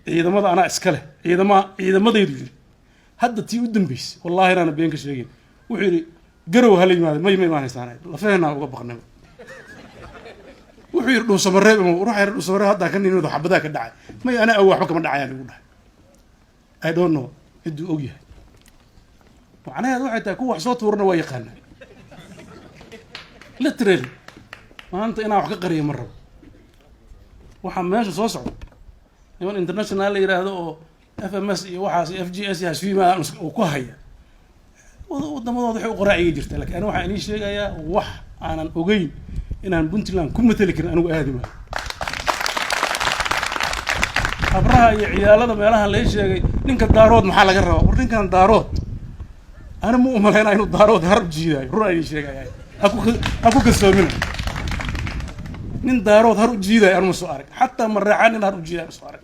ciidamada ana iska leh ciidamadaydu yiri hadda tii u dambeysay wallahi ana been ka sheegay wuxuu yiri garow hal yimaado ma imaanaysan la fahna uga baqnay wuxuu yiri dhuusamareeb ama ruuxa yiri dhuusamareeb hadda kan inuu xabada ka dhacay ma ana waxba kama dhacayaan ugu dhahay I don't know iduu og yahay macnaheedu waxay tahay ku wax soo tuurna waa yaqaana literally maanta inaan wax ka qariyo mar rabo waxa meesha soo socdo niman international la yiraahdo oo FMS iyo waxaas FGS iyo SVMA oo ku haya waddamadooda waxay u qoraaciga jirta laakiin ana waxa inii sheegayaa wax aanan ogeyn inaan Puntland ku matali karin anigu aadi ma abraha iyo ciyaalada meelaha la sheegay ninka daarood maxaa laga rabaa war ninkan daarood ana mu umaleynaa inuu daarood harb jiiday ruuxa inii sheegaya aku kalsoomina nin daarood har u jiiday aan soo arag hatta marraan in har u jiiday soo arag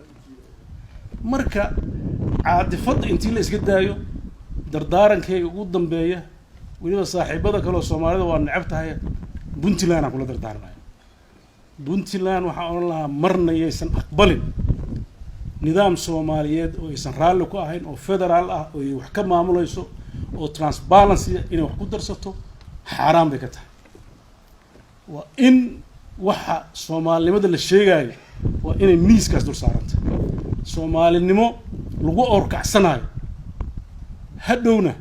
marka caadifada intii la iska daayo dardaarankayga ugu dambeeya waliba saaxiibada kale oo Soomaalida waa necab tahay Puntland aan kula dardaarmayo Puntland waxa oran lahaa marna aysan aqbalin nidaam Soomaaliyeed oo aysan raalli ku ahayn oo federaal ah oo wax ka maamulayso oo transparency inay wax ku darsato xaraam bay ka tahay waa in waxa Soomaalinimada la sheegayo waa inay miiskaas dul saaranta Soomaalinimo lagu orkacsanayo hadhowna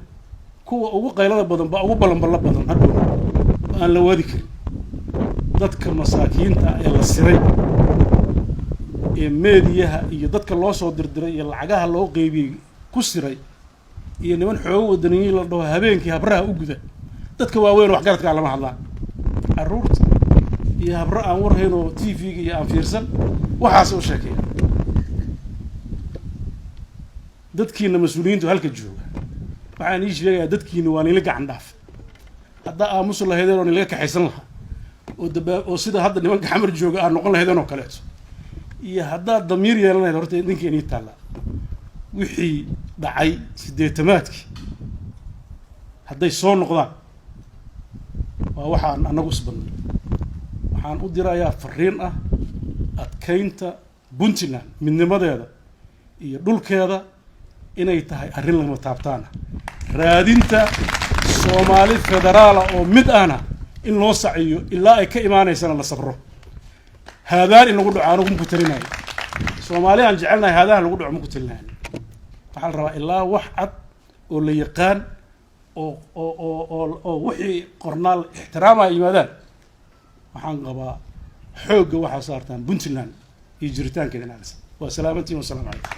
kuwa ugu qaylada badan ba ugu balanbala badan hadhowna aan la wadi karin dadka masaakiinta ee la siray ee meediyaha iyo dadka loo soo dirdiray iyo lacagaha loo qeybiyay ku siray iyo niman xoog wadaniyiin la dhaho habeenkii habraha u guda dadka waaweyn wax garadka lama hadlaan aruurta iyo habra aan warhayno TV-ga iyo aan fiirsan waxaas oo sheekay dadkiina mas'uuliyiintu halka jooga waxaan ii sheegayaa dadkiina waa nila gacan dhaaf hadda aamus lahaydeen oo nila kaxaysan lahaa oo sida hadda nimanka xamar jooga aan noqon lahaydeen oo kaleeto iyo hadda damiir yeelanayd horta ninkeeni taala wixii dhacay 80-maadkii hadday soo noqdaan waa waxaan anagu isbadnay waxaan u dirayaa fariin ah adkeynta Puntland midnimadeeda iyo dhulkeeda inay tahay arrin lama taabtaan raadinta Soomaali federaal oo mid ahna in loo saciyo ilaa ay ka imaanaysana la sabro haadaan in lagu dhacaano ku talinayo Soomaali aan jecelnahay haadaan lagu dhaco ku talinayo waxa la rabaa ilaa wax cad oo la yaqaan oo wixii qornaal ixtiraama yimaadaan waxaan qabaa xoogga waxaa saartaan puntland iyo jiritaankeeda inaanisa waa salaamantiin wasalaamu calaykum